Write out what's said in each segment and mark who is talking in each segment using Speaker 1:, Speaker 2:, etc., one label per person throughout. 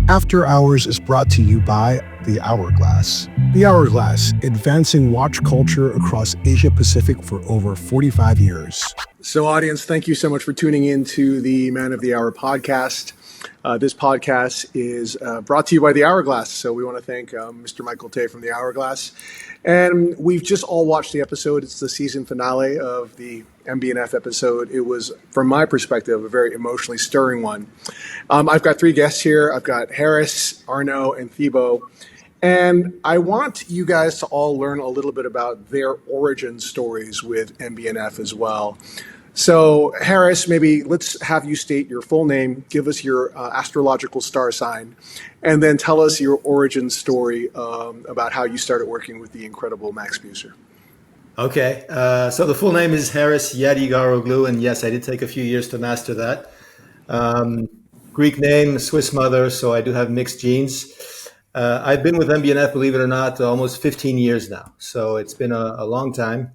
Speaker 1: After Hours is brought to you by The Hourglass. The Hourglass, advancing watch culture across Asia Pacific for over 45 years. So, audience, thank you so much for tuning in to the Man of the Hour podcast. This podcast is brought to you by The Hourglass. So we want to thank Mr. Michael Tay from The Hourglass. And we've just all watched the episode. It's the season finale of the MB&F episode. It was, from my perspective, a very emotionally stirring one. I've got three guests here. I've got Charris, Arnaud, and Thibault. And I want you guys to all learn a little bit about their origin stories with MB&F as well. So, Charris, maybe let's have you state your full name, give us your astrological star sign, and then tell us your origin story about how you started working with the incredible Max Buser.
Speaker 2: Okay, so the full name is Charris Yadigaroglou, and yes, I did take a few years to master that. Greek name, Swiss mother, so I do have mixed genes. I've been with MB&F, believe it or not, almost 15 years now, so it's been a long time.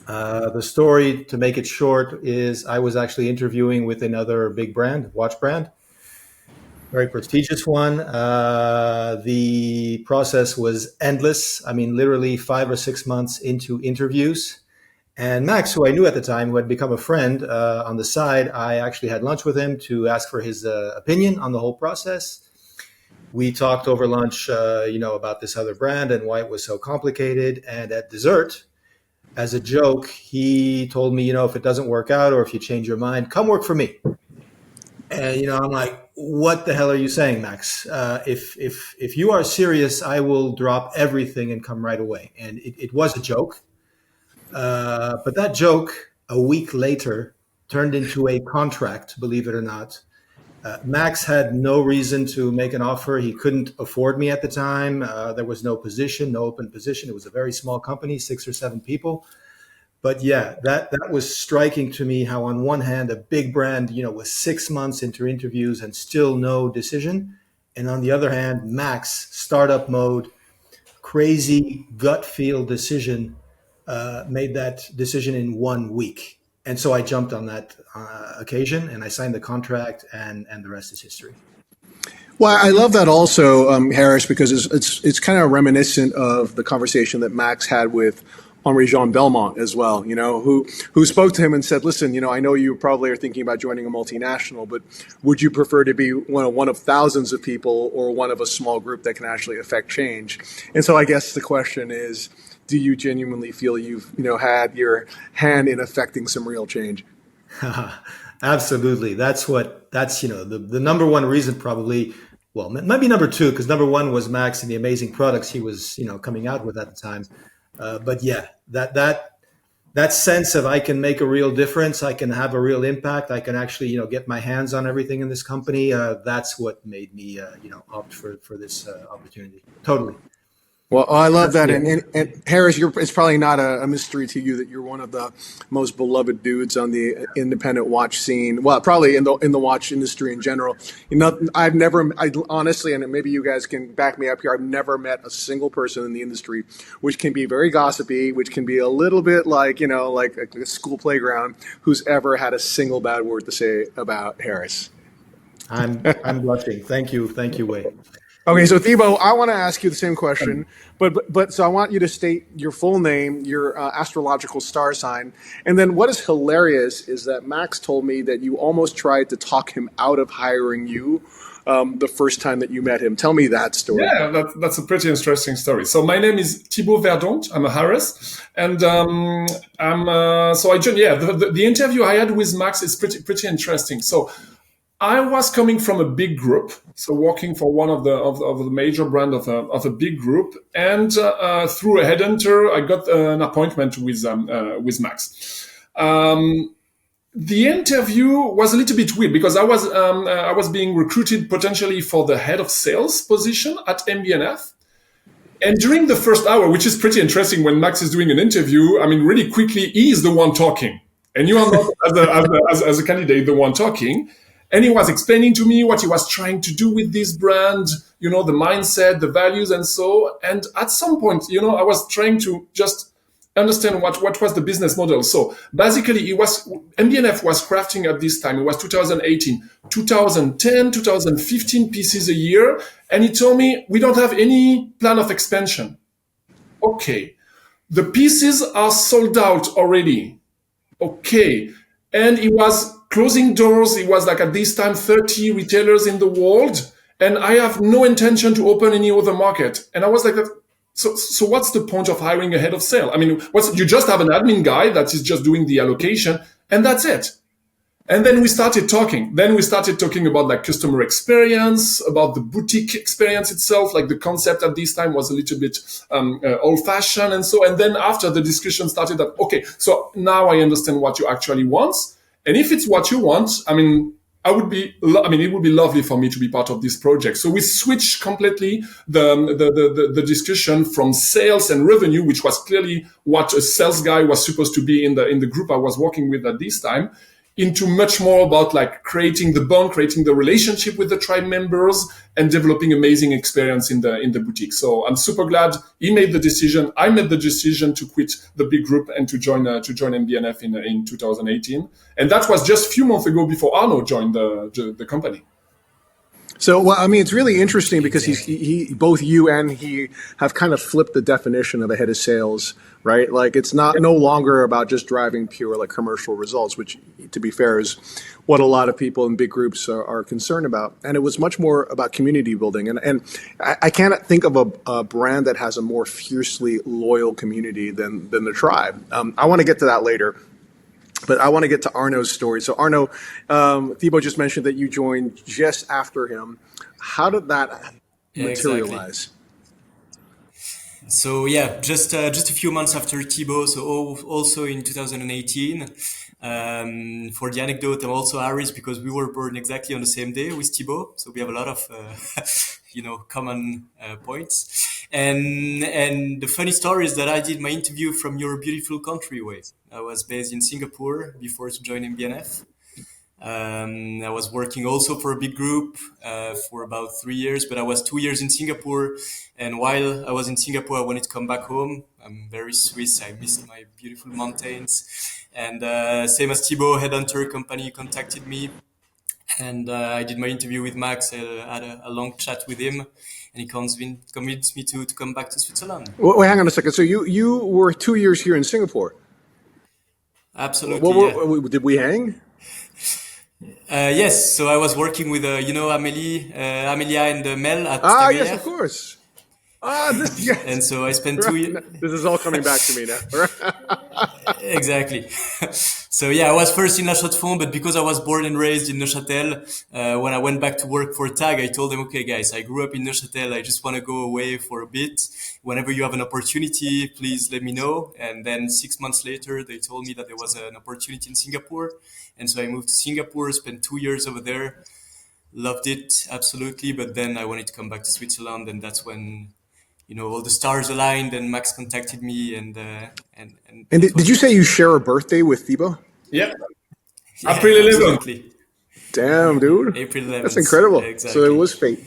Speaker 2: The story, to make it short, is I was actually interviewing with another big brand, watch brand, very prestigious one. The process was endless. I mean, literally 5 or 6 months into interviews. And Max, who I knew at the time, who had become a friend on the side, I actually had lunch with him to ask for his opinion on the whole process. We talked over lunch, about this other brand and why it was so complicated. And at dessert, as a joke, he told me, if it doesn't work out or if you change your mind, come work for me. And, I'm like, what the hell are you saying, Max? If you are serious, I will drop everything and come right away. And it was a joke. But that joke, a week later, turned into a contract, believe it or not. Max had no reason to make an offer. He couldn't afford me at the time. There was no position, no open position. It was a very small company, 6 or 7 people. But yeah, that was striking to me how on one hand, a big brand, was 6 months into interviews and still no decision. And on the other hand, Max, startup mode, crazy gut feel decision, made that decision in 1 week. And so I jumped on that occasion and I signed the contract and the rest is history.
Speaker 1: Well, I love that also, Charris, because it's kind of reminiscent of the conversation that Max had with Henri-Jean Belmont as well, who spoke to him and said, listen, I know you probably are thinking about joining a multinational, but would you prefer to be one of thousands of people or one of a small group that can actually affect change? And so I guess the question is, do you genuinely feel you've, had your hand in affecting some real change?
Speaker 2: Absolutely. That's the number one reason probably, well, it might be number two, because number one was Max and the amazing products he was, coming out with at the time. But yeah, that sense of I can make a real difference, I can have a real impact, I can actually, get my hands on everything in this company. That's what made me, opt for this opportunity. Totally.
Speaker 1: Well, I love that. And Charris, it's probably not a mystery to you that you're one of the most beloved dudes on the independent watch scene. Well, probably in the watch industry in general. I honestly, and maybe you guys can back me up here, I've never met a single person in the industry which can be very gossipy, which can be a little bit like a school playground, who's ever had a single bad word to say about Charris.
Speaker 2: I'm blushing. Thank you, Wei.
Speaker 1: Okay, so Thibault, I want to ask you the same question, but so I want you to state your full name, your astrological star sign, and then what is hilarious is that Max told me that you almost tried to talk him out of hiring you the first time that you met him. Tell me that story.
Speaker 3: Yeah, that's a pretty interesting story. So my name is Thibault Verdonckt. I'm a Charris, and so I joined. Yeah, the interview I had with Max is pretty interesting. So I was coming from a big group, so working for one of the major brand of a big group, and through a headhunter, I got an appointment with Max. The interview was a little bit weird because I was being recruited potentially for the head of sales position at MB&F. And during the first hour, which is pretty interesting when Max is doing an interview, I mean, really quickly, he is the one talking. And you are not, as a candidate, the one talking. And he was explaining to me what he was trying to do with this brand, the mindset, the values, and so. And at some point, I was trying to just understand what was the business model. So basically, MB&F was crafting at this time. It was 2018, 2010, 2015 pieces a year, and he told me we don't have any plan of expansion. Okay, the pieces are sold out already. Okay, and he was closing doors. It was like at this time 30 retailers in the world, and I have no intention to open any other market. And I was like, so what's the point of hiring a head of sale? I mean, you just have an admin guy that is just doing the allocation, and that's it. And then we started talking. Then we started talking about like customer experience, about the boutique experience itself. Like the concept at this time was a little bit old-fashioned, and so. And then after the discussion started, that okay, so now I understand what you actually want. And if it's what you want, I mean, it would be lovely for me to be part of this project. So we switched completely the discussion from sales and revenue, which was clearly what a sales guy was supposed to be in the group I was working with at this time, into much more about like creating the bond, creating the relationship with the tribe members, and developing amazing experience in the boutique. So I'm super glad he made the decision. I made the decision to quit the big group and to join MB&F in 2018. And that was just a few months ago before Arnaud joined the company.
Speaker 1: So, well, I mean, it's really interesting because he both you and he have kind of flipped the definition of a head of sales, right? Like it's no longer about just driving pure like commercial results, which to be fair is what a lot of people in big groups are concerned about. And it was much more about community building. And I can't think of a brand that has a more fiercely loyal community than the tribe. I want to get to that later. But I want to get to Arnaud's story. So Arnaud, Thibault just mentioned that you joined just after him. How did that materialize?
Speaker 4: Exactly. So yeah, just a few months after Thibault, so also in 2018. For the anecdote, I'm also Charris because we were born exactly on the same day with Thibault. So we have a lot of common points. And the funny story is that I did my interview from your beautiful country, Wei. I was based in Singapore before to join MB&F. I was working also for a big group for about 3 years, but I was 2 years in Singapore. And while I was in Singapore, I wanted to come back home. I'm very Swiss. I missed my beautiful mountains. And same as Thibault, headhunter company contacted me. And I did my interview with Max. I had a long chat with him, and he convinced me to come back to Switzerland.
Speaker 1: Wait, hang on a second. So you were 2 years here in Singapore?
Speaker 4: Absolutely.
Speaker 1: Did we hang?
Speaker 4: Yes. So I was working with Amelia and Mel at
Speaker 1: Ah,
Speaker 4: Tegrier.
Speaker 1: yes, of course. Yes.
Speaker 4: And so I spent 2 years.
Speaker 1: This is all coming back to me now.
Speaker 4: Exactly. So yeah, I was first in La Chaux-de-Fonds, but because I was born and raised in Neuchâtel, when I went back to work for TAG, I told them, okay, guys, I grew up in Neuchâtel. I just want to go away for a bit. Whenever you have an opportunity, please let me know. And then 6 months later, they told me that there was an opportunity in Singapore. And so I moved to Singapore, spent 2 years over there. Loved it, absolutely. But then I wanted to come back to Switzerland, and that's when all the stars aligned, and Max contacted me, and
Speaker 1: did you say you share a birthday with Thibault?
Speaker 3: Yeah. April 11th.
Speaker 1: Damn, dude.
Speaker 4: April 11th.
Speaker 1: That's incredible.
Speaker 4: Exactly.
Speaker 1: So it was fate.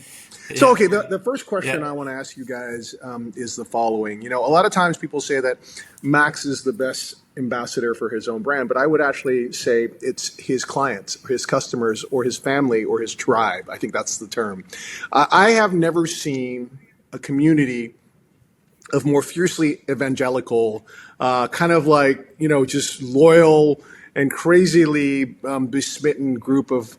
Speaker 4: Yeah.
Speaker 1: So, okay, the first question I want to ask you guys is the following. A lot of times people say that Max is the best ambassador for his own brand, but I would actually say it's his clients, his customers, or his family, or his tribe. I think that's the term. I have never seen a community of more fiercely evangelical, kind of like, just loyal and crazily besmitten group of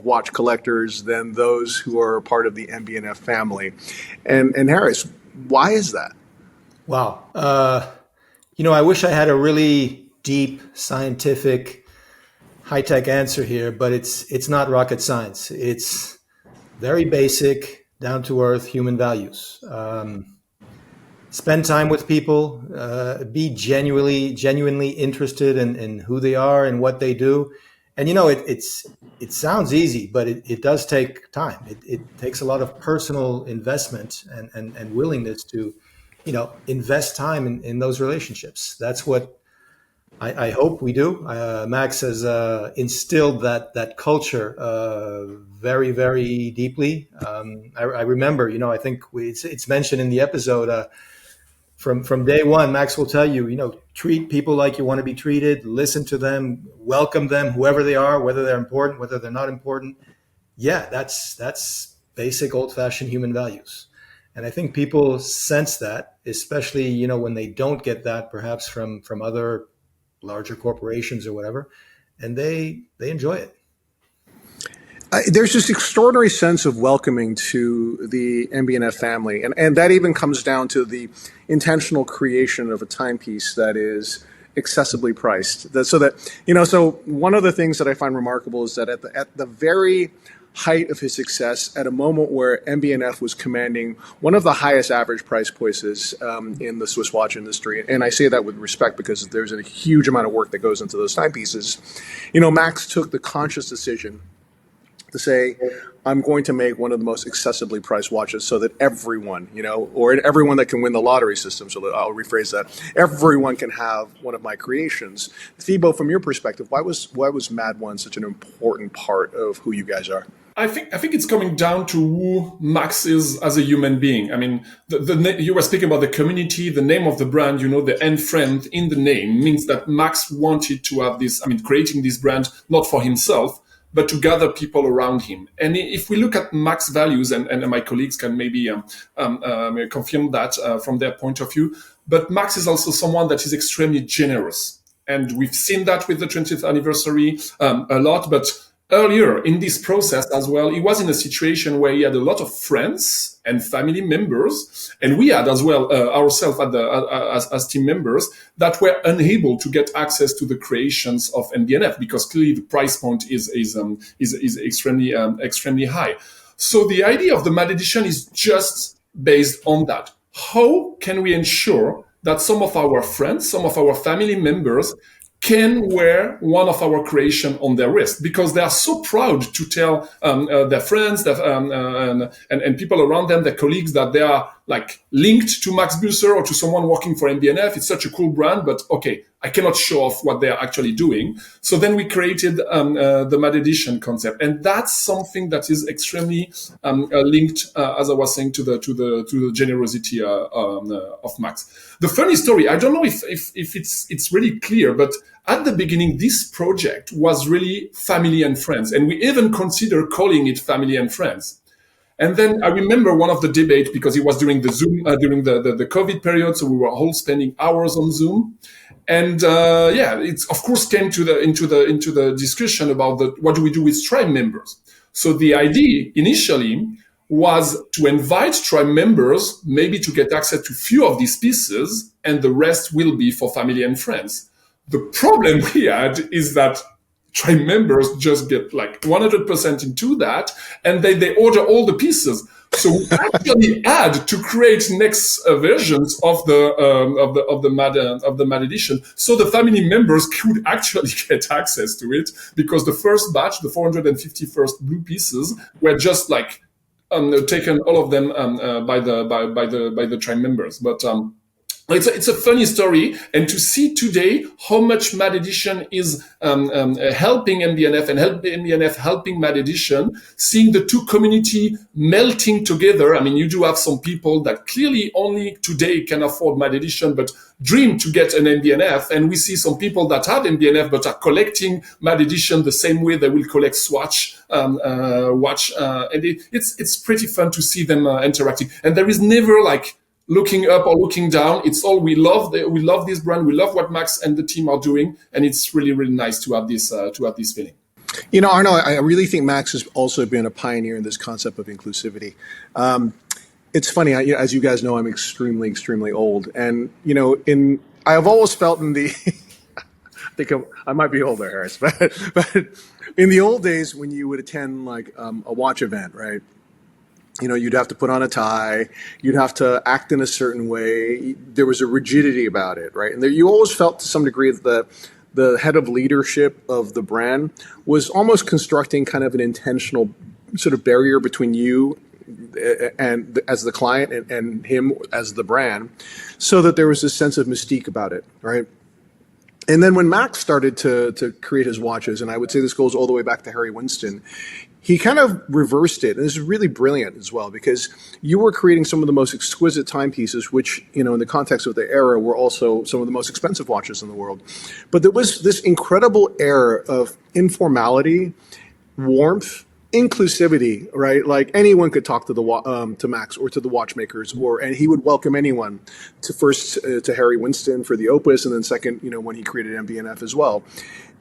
Speaker 1: watch collectors than those who are part of the MB&F family. And Charris, why is that?
Speaker 2: Wow. I wish I had a really deep, scientific, high-tech answer here, but it's not rocket science. It's very basic, down-to-earth human values. Spend time with people, be genuinely interested in who they are and what they do. And it sounds easy, but it does take time. It takes a lot of personal investment and willingness to invest time in those relationships. That's what I hope we do. Max has instilled that culture very, very deeply. I remember, I think it's mentioned in the episode, from day one, Max will tell you, treat people like you want to be treated, listen to them, welcome them, whoever they are, whether they're important, whether they're not important. Yeah, that's basic old-fashioned human values. And I think people sense that, especially, when they don't get that perhaps from other larger corporations or whatever, and they enjoy it.
Speaker 1: There's this extraordinary sense of welcoming to the MB&F family, and that even comes down to the intentional creation of a timepiece that is accessibly priced. So one of the things that I find remarkable is that at the very height of his success, at a moment where MB&F was commanding one of the highest average price points in the Swiss watch industry, and I say that with respect because there's a huge amount of work that goes into those timepieces, Max took the conscious decision to say, I'm going to make one of the most accessibly priced watches so that everyone, or everyone that can win the lottery system, so that I'll rephrase that, everyone can have one of my creations. Thibault, from your perspective, why was Mad One such an important part of who you guys are?
Speaker 3: I think it's coming down to who Max is as a human being. I mean, you were speaking about the community, the name of the brand, the "and friend" in the name means that Max wanted to have this, creating this brand, not for himself, but to gather people around him. And if we look at Max values, and my colleagues can maybe confirm that from their point of view, but Max is also someone that is extremely generous. And we've seen that with the 20th anniversary a lot, but earlier in this process as well, he was in a situation where he had a lot of friends and family members, and we had as well ourselves as team members that were unable to get access to the creations of MB&F because clearly the price point is extremely high. So the idea of the Mad Edition is just based on that. How can we ensure that some of our friends, some of our family members can wear one of our creation on their wrist because they are so proud to tell their friends and people around them, their colleagues, that they are like linked to Max Büsser or to someone working for MB&F. It's such a cool brand, but okay, I cannot show off what they are actually doing. So then we created the Mad Edition concept, and that's something that is extremely linked, as I was saying, to the generosity of Max. The funny story, I don't know if it's really clear, but at the beginning, this project was really family and friends, and we even consider calling it Family and Friends. And then I remember one of the debate because it was during the Zoom, during the COVID period, so we were all spending hours on Zoom. And it's of course came into the discussion about what do we do with tribe members. So the idea initially was to invite tribe members, maybe to get access to few of these pieces, and the rest will be for family and friends. The problem we had is that tribe members just get like 100% into that, and they order all the pieces. So we actually had to create next versions of the Mad Edition, so the family members could actually get access to it, because the first batch, the 451st blue pieces, were just like taken all of them by the tribe members, but. It's a funny story, and to see today how much Mad Edition is helping MB&F and MB&F helping Mad Edition, seeing the two community melting together. I mean, you do have some people that clearly only today can afford Mad Edition, but dream to get an MB&F, and we see some people that have MB&F but are collecting Mad Edition the same way they will collect Swatch watch, and it's pretty fun to see them interacting. And there is never like looking up or looking down. It's all we love this brand. We love what Max and the team are doing, and it's really, really nice to have this feeling.
Speaker 1: Arnaud, I really think Max has also been a pioneer in this concept of inclusivity. It's funny, as you guys know, I'm extremely, extremely old, and I've always felt in the I think I might be older, Harris, but in the old days when you would attend like a watch event, right? You'd have to put on a tie, you'd have to act in a certain way. There was a rigidity about it, right? And you always felt to some degree that the head of leadership of the brand was almost constructing kind of an intentional sort of barrier between you and as the client and him as the brand, so that there was this sense of mystique about it, right? And then when Max started to create his watches, and I would say this goes all the way back to Harry Winston, he kind of reversed it. And this is really brilliant as well, because you were creating some of the most exquisite timepieces, which, in the context of the era, were also some of the most expensive watches in the world. But there was this incredible air of informality, warmth, inclusivity, right? Like anyone could talk to to Max or to the watchmakers, and he would welcome anyone to first to Harry Winston for the Opus, and then second, when he created MB&F as well.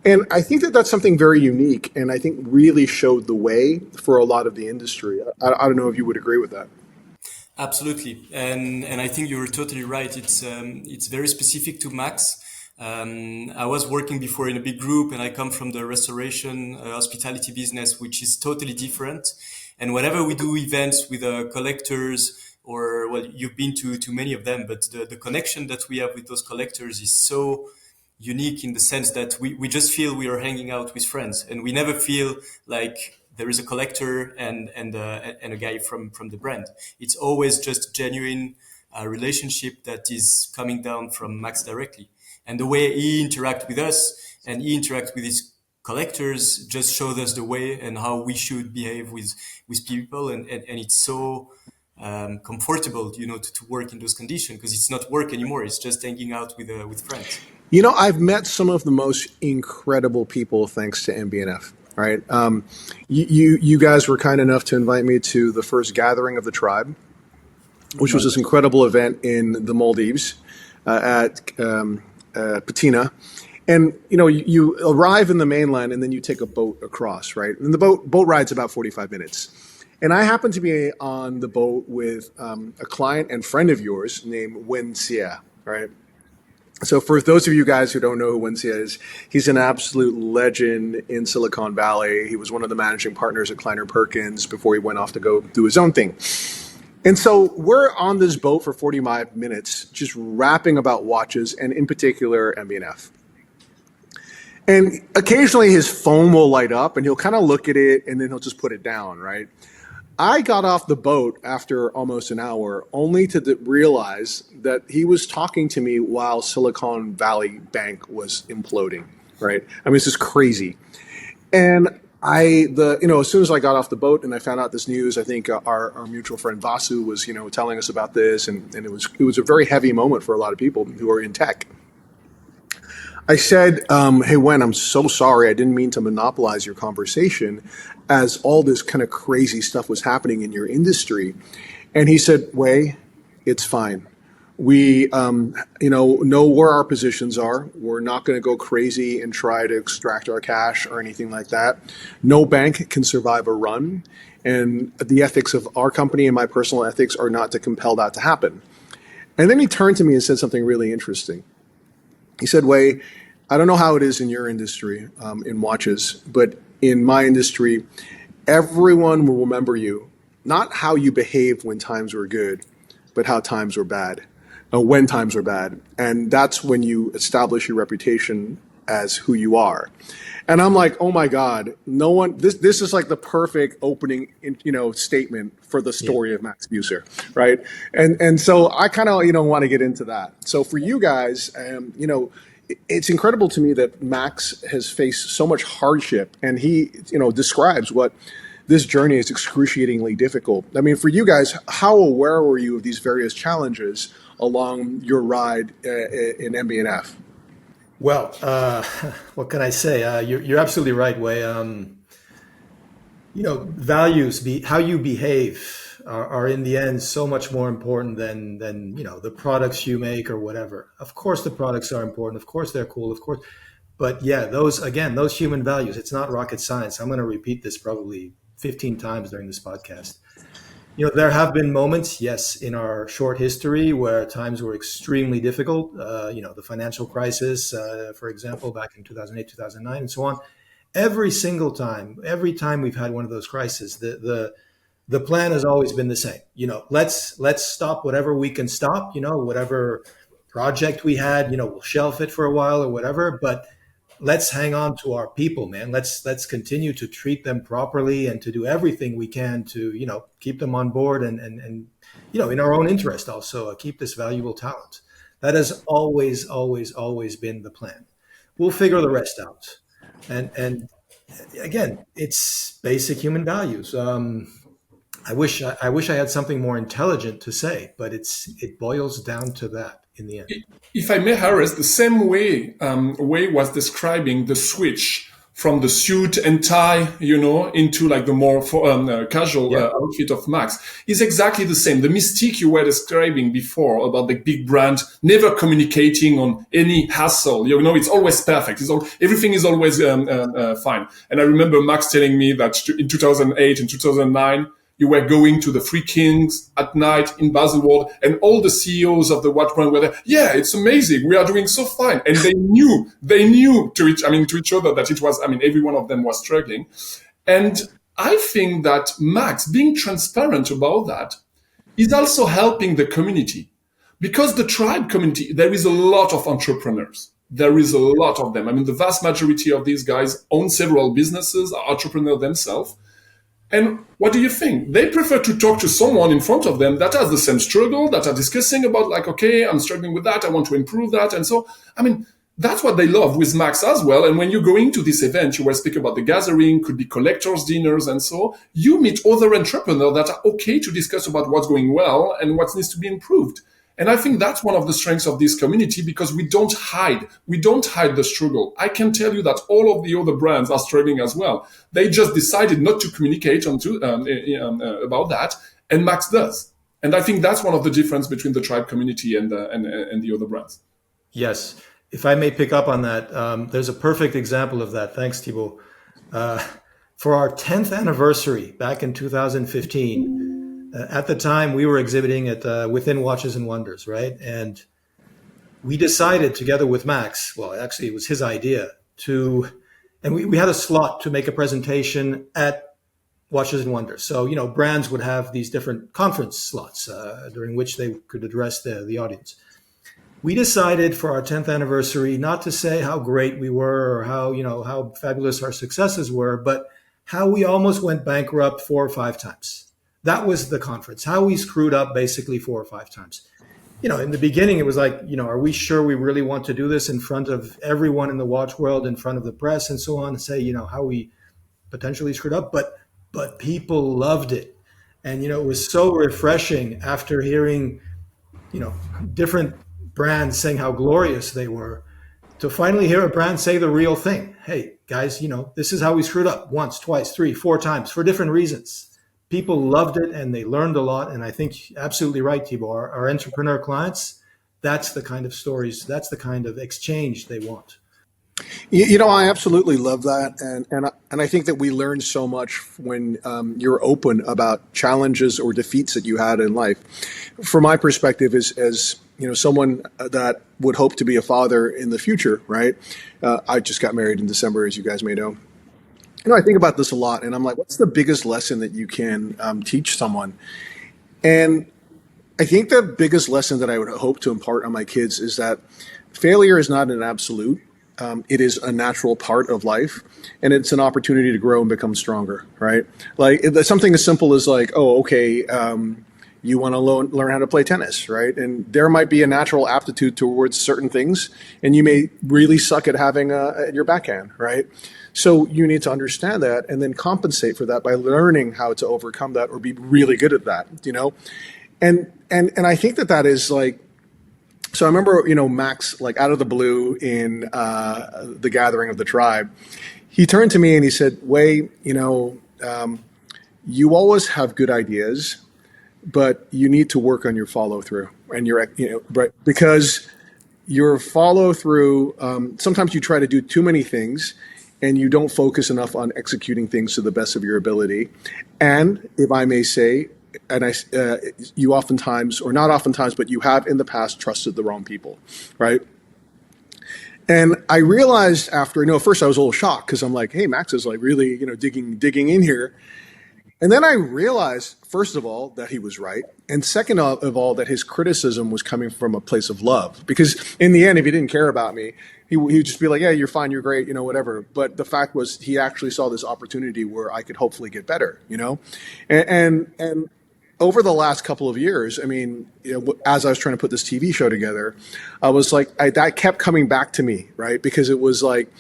Speaker 1: And I think that that's something very unique, and I think really showed the way for a lot of the industry. I don't know if you would agree with that.
Speaker 4: Absolutely, and I think you're totally right. It's very specific to Max. I was working before in a big group, and I come from the restoration hospitality business, which is totally different. And whenever we do events with collectors, or well, you've been to many of them, but the connection that we have with those collectors is so unique in the sense that we just feel we are hanging out with friends, and we never feel like there is a collector and a guy from the brand. It's always just genuine relationship that is coming down from Max directly. And the way he interacts with us and he interacts with his collectors just shows us the way and how we should behave with people. And it's so comfortable, to work in those conditions, because it's not work anymore. It's just hanging out with friends.
Speaker 1: I've met some of the most incredible people thanks to MB&F. Right. You guys were kind enough to invite me to the first gathering of the tribe, which was this incredible event in the Maldives at Patina. And, you arrive in the mainland and then you take a boat across, right? And the boat ride's about 45 minutes. And I happen to be on the boat with a client and friend of yours named Wen Xie, right? So for those of you guys who don't know who Wen Xie is, he's an absolute legend in Silicon Valley. He was one of the managing partners at Kleiner Perkins before he went off to go do his own thing. And so we're on this boat for 45 minutes, just rapping about watches, and in particular, MB&F. And occasionally his phone will light up and he'll kind of look at it and then he'll just put it down, right? I got off the boat after almost an hour only to realize that he was talking to me while Silicon Valley Bank was imploding, right? I mean, it's just crazy. And as soon as I got off the boat and I found out this news, I think our mutual friend Vasu was, telling us about this, and it was a very heavy moment for a lot of people who are in tech. I said, hey, Wen, I'm so sorry. I didn't mean to monopolize your conversation as all this kind of crazy stuff was happening in your industry. And he said, Wei, it's fine. We, know where our positions are. We're not going to go crazy and try to extract our cash or anything like that. No bank can survive a run. And the ethics of our company and my personal ethics are not to compel that to happen. And then he turned to me and said something really interesting. He said, Wei, I don't know how it is in your industry, in watches, but in my industry, everyone will remember you, not how you behaved when times were good, but how times were bad, when times were bad. And that's when you establish your reputation as who you are. And I'm like, oh my God, no one, this is like the perfect opening, statement for the story of Max Buser, right? And so I kind of, want to get into that. So for you guys, it's incredible to me that Max has faced so much hardship, and he, describes what this journey is excruciatingly difficult. I mean, for you guys, how aware were you of these various challenges along your ride in MB&F?
Speaker 2: Well, what can I say? You're absolutely right, Wei. Values, how you behave are in the end so much more important than the products you make or whatever. Of course, the products are important. Of course, they're cool. Of course, but yeah, those human values. It's not rocket science. I'm going to repeat this probably 15 times during this podcast. There have been moments, yes, in our short history where times were extremely difficult. The financial crisis, for example, back in 2008, 2009, and so on. Every time we've had one of those crises, the plan has always been the same. Let's stop whatever we can stop. Whatever project we had, we'll shelf it for a while or whatever. But let's hang on to our people, man. Let's continue to treat them properly and to do everything we can to, keep them on board and in our own interest also keep this valuable talent. That has always been the plan. We'll figure the rest out. And again, it's basic human values. I wish I had something more intelligent to say, but it boils down to that in the end.
Speaker 3: If I may, Harris, the same way Wei was describing the switch from the suit and tie, into like the more casual outfit of Max is exactly the same. The mystique you were describing before about the big brand never communicating on any hassle, it's always perfect. Everything is always fine. And I remember Max telling me that in 2008 and 2009, you were going to the Three Kings at night in Baselworld, and all the CEOs of the watch brand were there. Yeah, it's amazing. We are doing so fine. And they knew to each other that it was, every one of them was struggling. And I think that Max being transparent about that is also helping the community, because the tribe community, there is a lot of entrepreneurs. There is a lot of them. The vast majority of these guys own several businesses, are entrepreneurs themselves. And what do you think? They prefer to talk to someone in front of them that has the same struggle, that are discussing about like, okay, I'm struggling with that, I want to improve that. And so, that's what they love with Max as well. And when you're going to this event, you were speaking about the gathering, could be collectors' dinners, and so you meet other entrepreneurs that are okay to discuss about what's going well and what needs to be improved. And I think that's one of the strengths of this community, because we don't hide the struggle. I can tell you that all of the other brands are struggling as well. They just decided not to communicate about that, and Max does. And I think that's one of the difference between the tribe community and the other brands.
Speaker 2: Yes. If I may pick up on that, there's a perfect example of that. Thanks, Thibault. For our 10th anniversary back in 2015, at the time, we were exhibiting at Within Watches and Wonders, right? And we decided together with Max, well, actually, it was his idea and we had a slot to make a presentation at Watches and Wonders. So, brands would have these different conference slots during which they could address the audience. We decided for our 10th anniversary not to say how great we were or how fabulous our successes were, but how we almost went bankrupt 4 or 5 times. That was the conference, how we screwed up basically 4 or 5 times. In the beginning, it was like, are we sure we really want to do this in front of everyone in the watch world, in front of the press and so on, and say, how we potentially screwed up. But people loved it. And, it was so refreshing after hearing, different brands saying how glorious they were, to finally hear a brand say the real thing. Hey, guys, this is how we screwed up once, twice, 3, 4 times for different reasons. People loved it and they learned a lot. And I think absolutely right, Thibault, our entrepreneur clients, that's the kind of stories, that's the kind of exchange they want.
Speaker 1: I absolutely love that. And I think that we learn so much when you're open about challenges or defeats that you had in life. From my perspective, as someone that would hope to be a father in the future, right? I just got married in December, as you guys may know. I think about this a lot, and I'm like, what's the biggest lesson that you can teach someone? And I think the biggest lesson that I would hope to impart on my kids is that failure is not an absolute. It is a natural part of life, and it's an opportunity to grow and become stronger, right? Like something as simple as like, you want to learn how to play tennis, right? And there might be a natural aptitude towards certain things, and you may really suck at having your backhand, right? So you need to understand that and then compensate for that by learning how to overcome that or be really good at that, And I think that is like, so I remember, Max, like out of the blue in the gathering of the tribe, he turned to me and he said, Wei, you always have good ideas, but you need to work on your follow through and right, because your follow through, sometimes you try to do too many things and you don't focus enough on executing things to the best of your ability. And if I may say, you oftentimes, or not oftentimes, but you have in the past trusted the wrong people, right? And I realized after, first I was a little shocked because I'm like, hey, Max is like really, digging in here. And then I realized, first of all, that he was right. And second of all, that his criticism was coming from a place of love. Because in the end, if he didn't care about me, he would just be like, yeah, you're fine, you're great, whatever. But the fact was he actually saw this opportunity where I could hopefully get better, And over the last couple of years, I mean, as I was trying to put this TV show together, I was like, that kept coming back to me, right? Because it was like,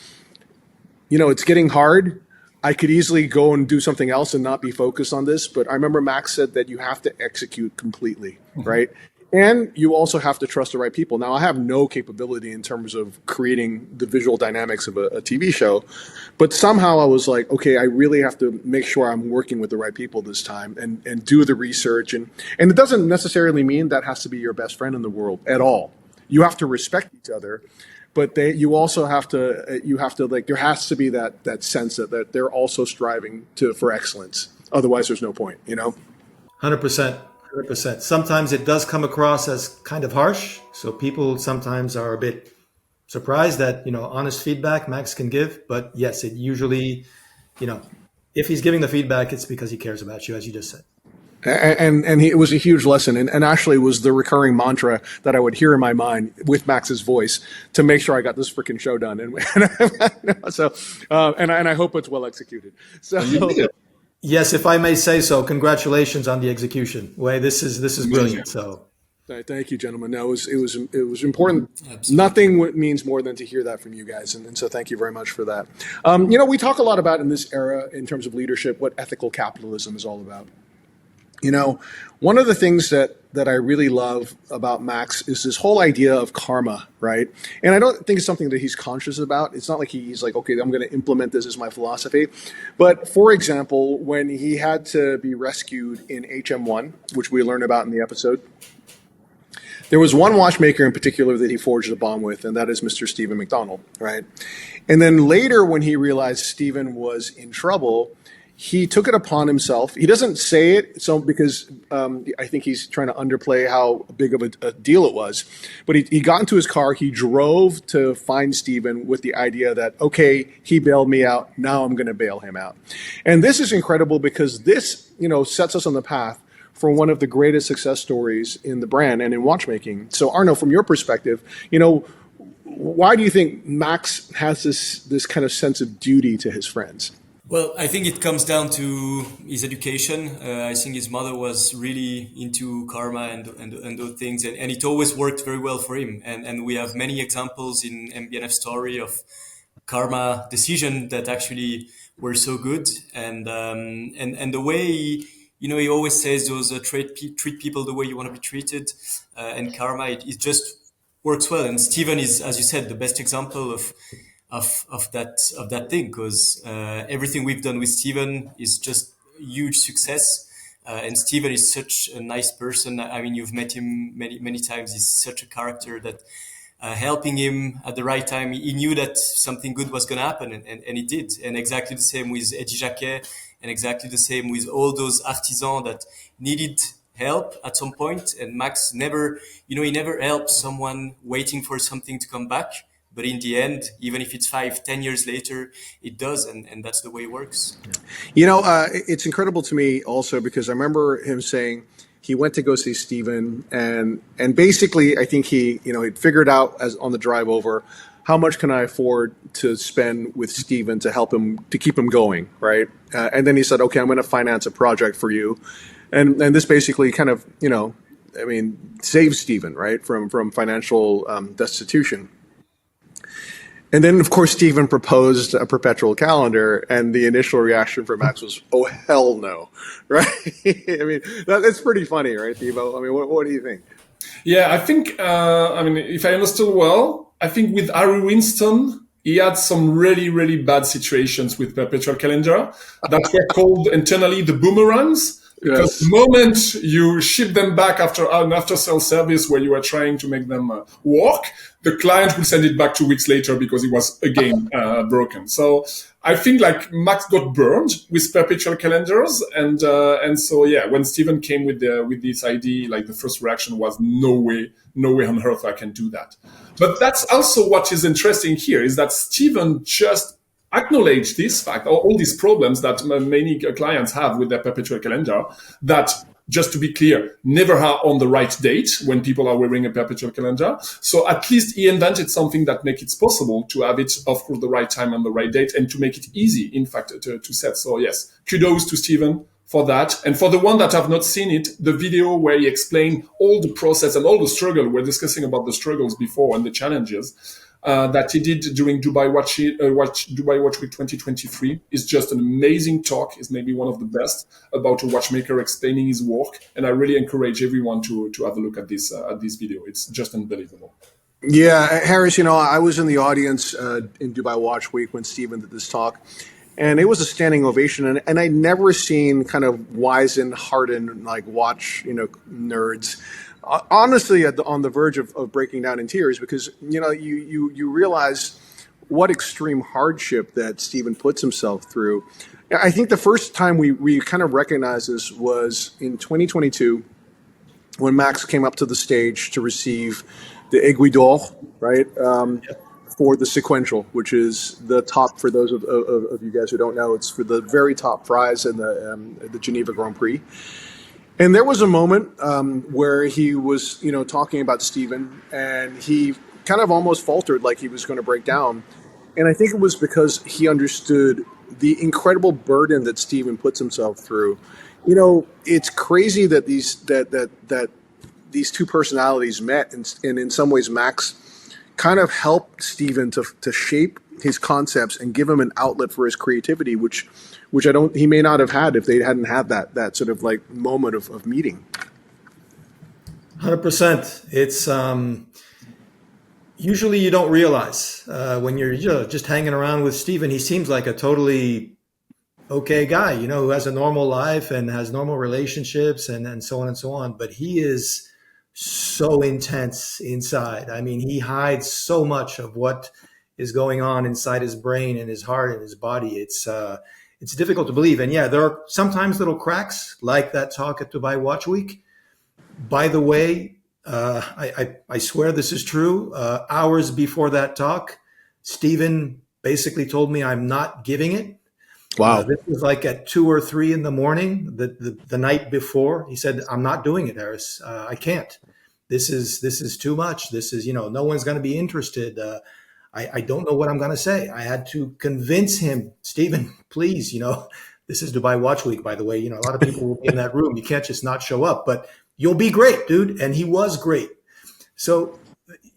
Speaker 1: it's getting hard. I could easily go and do something else and not be focused on this. But I remember Max said that you have to execute completely, right? And you also have to trust the right people. Now, I have no capability in terms of creating the visual dynamics of a TV show, but somehow I was like, okay, I really have to make sure I'm working with the right people this time and do the research. And it doesn't necessarily mean that has to be your best friend in the world at all. You have to respect each other, but you also have to, like, there has to be that sense that they're also striving for excellence. Otherwise, there's no point,
Speaker 2: 100%. 100%. Sometimes it does come across as kind of harsh. So people sometimes are a bit surprised that, honest feedback Max can give. But yes, it usually, if he's giving the feedback, it's because he cares about you, as you just said.
Speaker 1: And it was a huge lesson, and actually was the recurring mantra that I would hear in my mind with Max's voice to make sure I got this freaking show done. And I hope it's well executed. So.
Speaker 2: Yes, if I may say so, congratulations on the execution. Wei, this is brilliant. So,
Speaker 1: thank you, gentlemen. No, it was important.
Speaker 4: Absolutely.
Speaker 1: Nothing means more than to hear that from you guys, and so thank you very much for that. We talk a lot about in this era in terms of leadership what ethical capitalism is all about. One of the things that I really love about Max is this whole idea of karma, right? And I don't think it's something that he's conscious about. It's not like he's like, okay, I'm going to implement this as my philosophy. But for example, when he had to be rescued in HM1, which we learned about in the episode, there was one watchmaker in particular that he forged a bomb with, and that is Mr. Stephen McDonald, right? And then later when he realized Stephen was in trouble, he took it upon himself. He doesn't say it, so because I think he's trying to underplay how big of a deal it was. But he got into his car. He drove to find Stephen with the idea that, okay, he bailed me out. Now I'm going to bail him out. And this is incredible because this, sets us on the path for one of the greatest success stories in the brand and in watchmaking. So Arnaud, from your perspective, why do you think Max has this kind of sense of duty to his friends?
Speaker 4: Well, I think it comes down to his education. I think his mother was really into karma and those things, and it always worked very well for him. And we have many examples in MB&F story of karma decision that actually were so good. And the way he always says those treat people the way you want to be treated, and karma it just works well. And Stephen is, as you said, the best example of that thing, because everything we've done with Stephen is just huge success, and Stephen is such a nice person. I mean, you've met him many times. He's such a character that helping him at the right time, he knew that something good was going to happen, and it did. And exactly the same with Eddie Jacquet, and exactly the same with all those artisans that needed help at some point. And Max never, he never helped someone waiting for something to come back. But in the end, even if it's 5-10 years later, it does. And that's the way it works.
Speaker 1: It's incredible to me also because I remember him saying he went to go see Stephen and basically I think he'd figured out on the drive over, how much can I afford to spend with Stephen to help him, to keep him going, right? And then he said, okay, I'm going to finance a project for you. And this basically kind of, saves Stephen, right, from financial destitution. And then, of course, Stephen proposed a perpetual calendar, and the initial reaction from Max was, "Oh, hell no!" Right? That's pretty funny, right, Thibault? What do you think?
Speaker 3: Yeah, I think. If I understood well, I think with Harry Winston, he had some really, really bad situations with perpetual calendar that were called internally the boomerangs. Because the moment you ship them back after an after-sale service where you are trying to make them work, the client will send it back 2 weeks later because it was again broken. So I think Max got burned with perpetual calendars, and so when Stephen came with this idea, the first reaction was no way on earth I can do that. But that's also what is interesting here is that Stephen just acknowledge this fact, or all these problems that many clients have with their perpetual calendar, that, just to be clear, never are on the right date when people are wearing a perpetual calendar. So at least he invented something that makes it possible to have it off for the right time and the right date, and to make it easy, in fact, to set. So yes, kudos to Stephen for that. And for the one that have not seen it, the video where he explained all the process and all the struggle, we're discussing about the struggles before and the challenges that he did during Dubai Watch Week 2023 is just an amazing talk. Is maybe one of the best about a watchmaker explaining his work. And I really encourage everyone to have a look at this video. It's just unbelievable.
Speaker 1: Yeah, Harris, I was in the audience in Dubai Watch Week when Stephen did this talk, and it was a standing ovation. And I'd never seen kind of wizened, hardened, like watch, nerds, honestly, on the verge of breaking down in tears, because, you realize what extreme hardship that Stephen puts himself through. I think the first time we kind of recognized this was in 2022 when Max came up to the stage to receive the Aiguille d'Or, right, for the sequential, which is the top, for those of you guys who don't know, it's for the very top prize in the Geneva Grand Prix. And there was a moment where he was, talking about Stephen, and he kind of almost faltered, like he was going to break down. And I think it was because he understood the incredible burden that Stephen puts himself through. It's crazy that these two personalities met, and in some ways Max kind of helped Stephen to shape his concepts and give him an outlet for his creativity, which he may not have had if they hadn't had that sort of like moment of meeting.
Speaker 2: 100%. It's usually you don't realize when you're just hanging around with Stephen. He seems like a totally okay guy, who has a normal life and has normal relationships and so on and so on. But he is so intense inside. I mean, he hides so much of what is going on inside his brain and his heart and his body. It's difficult to believe. And yeah, there are sometimes little cracks like that talk at Dubai Watch Week. By the way, I swear this is true. Hours before that talk, Stephen basically told me I'm not giving it.
Speaker 1: Wow.
Speaker 2: This was like at 2 or 3 in the morning, the night before. He said, I'm not doing it, Harris. I can't. This is too much. This is, no one's going to be interested. I don't know what I'm going to say. I had to convince him, Stephen, please, this is Dubai Watch Week, by the way. A lot of people will be in that room. You can't just not show up, but you'll be great, dude. And he was great. So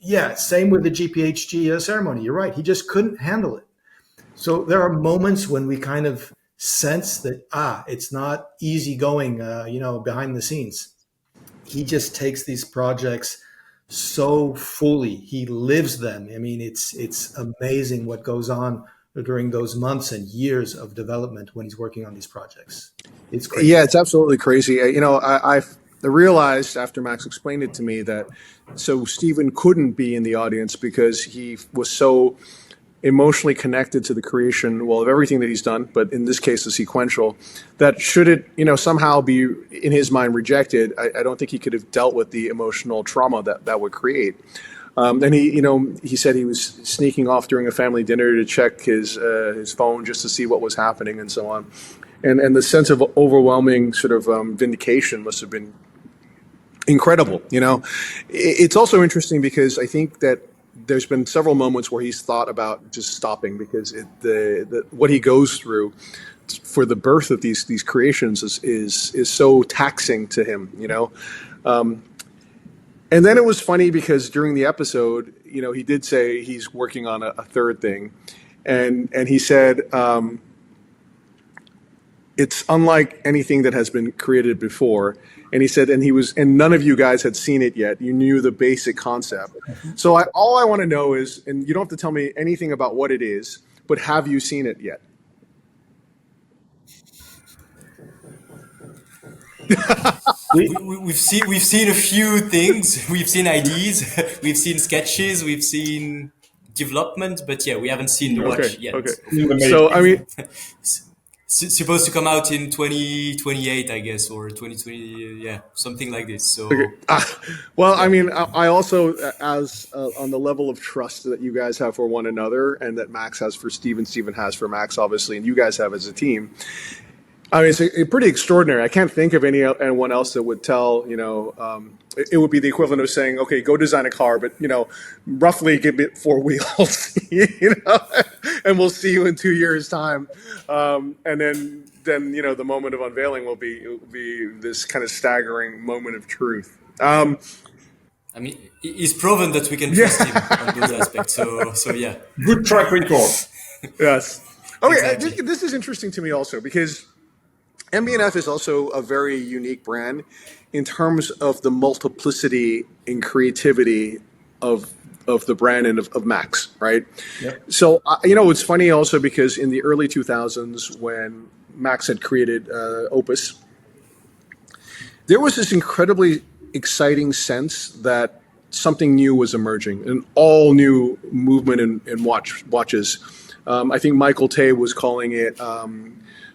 Speaker 2: yeah, same with the GPHG ceremony. You're right. He just couldn't handle it. So there are moments when we kind of sense that, it's not easy going, behind the scenes. He just takes these projects so fully. He lives them. I mean, it's amazing what goes on during those months and years of development when he's working on these projects. It's crazy.
Speaker 1: Yeah, it's absolutely crazy. I realized after Max explained it to me that so Stephen couldn't be in the audience because he was so emotionally connected to the creation, of everything that he's done, but in this case, the sequential, that should it, somehow be in his mind rejected, I don't think he could have dealt with the emotional trauma that would create. And he said he was sneaking off during a family dinner to check his phone just to see what was happening and so on. And the sense of overwhelming sort of vindication must have been incredible. It's also interesting because I think that there's been several moments where he's thought about just stopping because what he goes through for the birth of these creations is so taxing to him, And then it was funny because during the episode, he did say he's working on a third thing, and he said it's unlike anything that has been created before. And he said, and none of you guys had seen it yet. You knew the basic concept. So all I want to know is, and you don't have to tell me anything about what it is, but have you seen it yet?
Speaker 4: We've seen a few things. We've seen ideas. We've seen sketches. We've seen development. But yeah, we haven't seen the watch yet.
Speaker 1: Okay. So I mean.
Speaker 4: Supposed to come out in 2028, I guess, or 2020, something like this. So,
Speaker 1: okay. Well, I mean, I also, as on the level of trust that you guys have for one another, and that Max has for Stephen has for Max, obviously, and you guys have as a team. I mean, it's pretty extraordinary. I can't think of anyone else that would tell, it would be the equivalent of saying, okay, go design a car, but, roughly give it 4 wheels, and we'll see you in 2 years' time. And then then the moment of unveiling will be this kind of staggering moment of truth.
Speaker 4: I mean, he's proven that we can
Speaker 1: Yeah.
Speaker 4: trust him on those aspects. So yeah.
Speaker 3: Good track record.
Speaker 1: Yes. Okay,
Speaker 4: Exactly.
Speaker 1: this is interesting to me also because MB&F is also a very unique brand in terms of the multiplicity and creativity of the brand and of Max, right?
Speaker 2: Yep.
Speaker 1: So it's funny also because in the early 2000s when Max had created Opus, there was this incredibly exciting sense that something new was emerging, an all new movement in watches. I think Michael Tay was calling it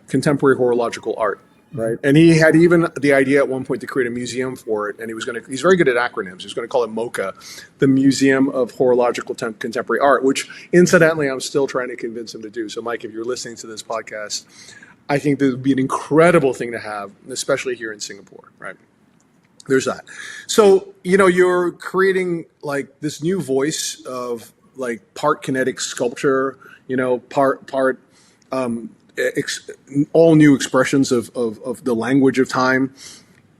Speaker 1: contemporary horological art, right? And he had even the idea at one point to create a museum for it, and he's very good at acronyms. He was going to call it MoCA, the Museum of Horological Contemporary Art, which incidentally I'm still trying to convince him to do. So Mike, if you're listening to this podcast, I think this would be an incredible thing to have, especially here in Singapore, right? There's that. So, you're creating like this new voice of like part kinetic sculpture, part all new expressions of the language of time.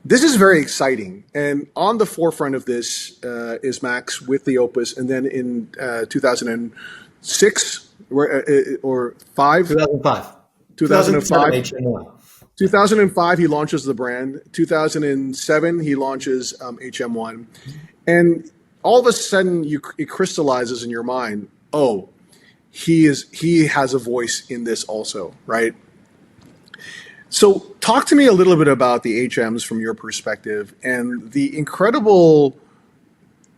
Speaker 1: This is very exciting. And on the forefront of this is Max with the Opus. And then in 2006 or 5?
Speaker 2: 2005.
Speaker 1: 2005.
Speaker 2: HM1.
Speaker 1: 2005, he launches the brand. 2007, he launches HM1. And all of a sudden, it crystallizes in your mind, oh, he has a voice in this also, right? So talk to me a little bit about the HMs from your perspective and the incredible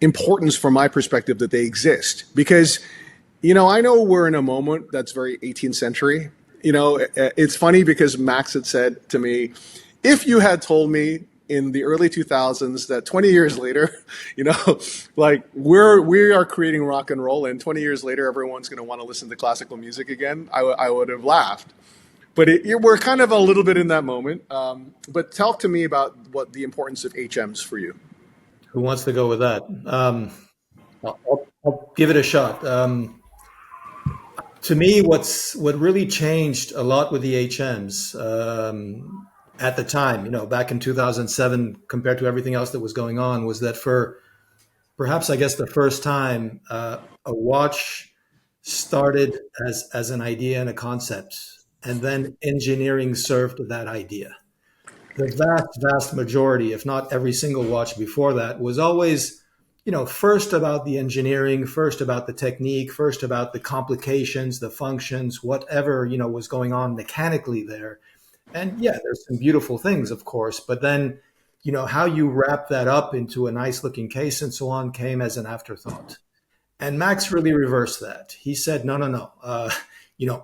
Speaker 1: importance from my perspective that they exist. Because, I know we're in a moment that's very 18th century. It's funny because Max had said to me, if you had told me in the early 2000s that 20 years later, like we are creating rock and roll and 20 years later, everyone's going to want to listen to classical music again, I would have laughed. But we're kind of a little bit in that moment. But talk to me about what the importance of HMs for you.
Speaker 2: Who wants to go with that? I'll give it a shot. To me, what really changed a lot with the HMs at the time, back in 2007, compared to everything else that was going on, was that for perhaps, I guess, the first time, a watch started as an idea and a concept, and then engineering served that idea. The vast majority, if not every single watch before that, was always first about the engineering, first about the technique, first about the complications, the functions, whatever, was going on mechanically there. And yeah, there's some beautiful things, of course, but then, how you wrap that up into a nice looking case and so on came as an afterthought. And Max really reversed that. He said, no.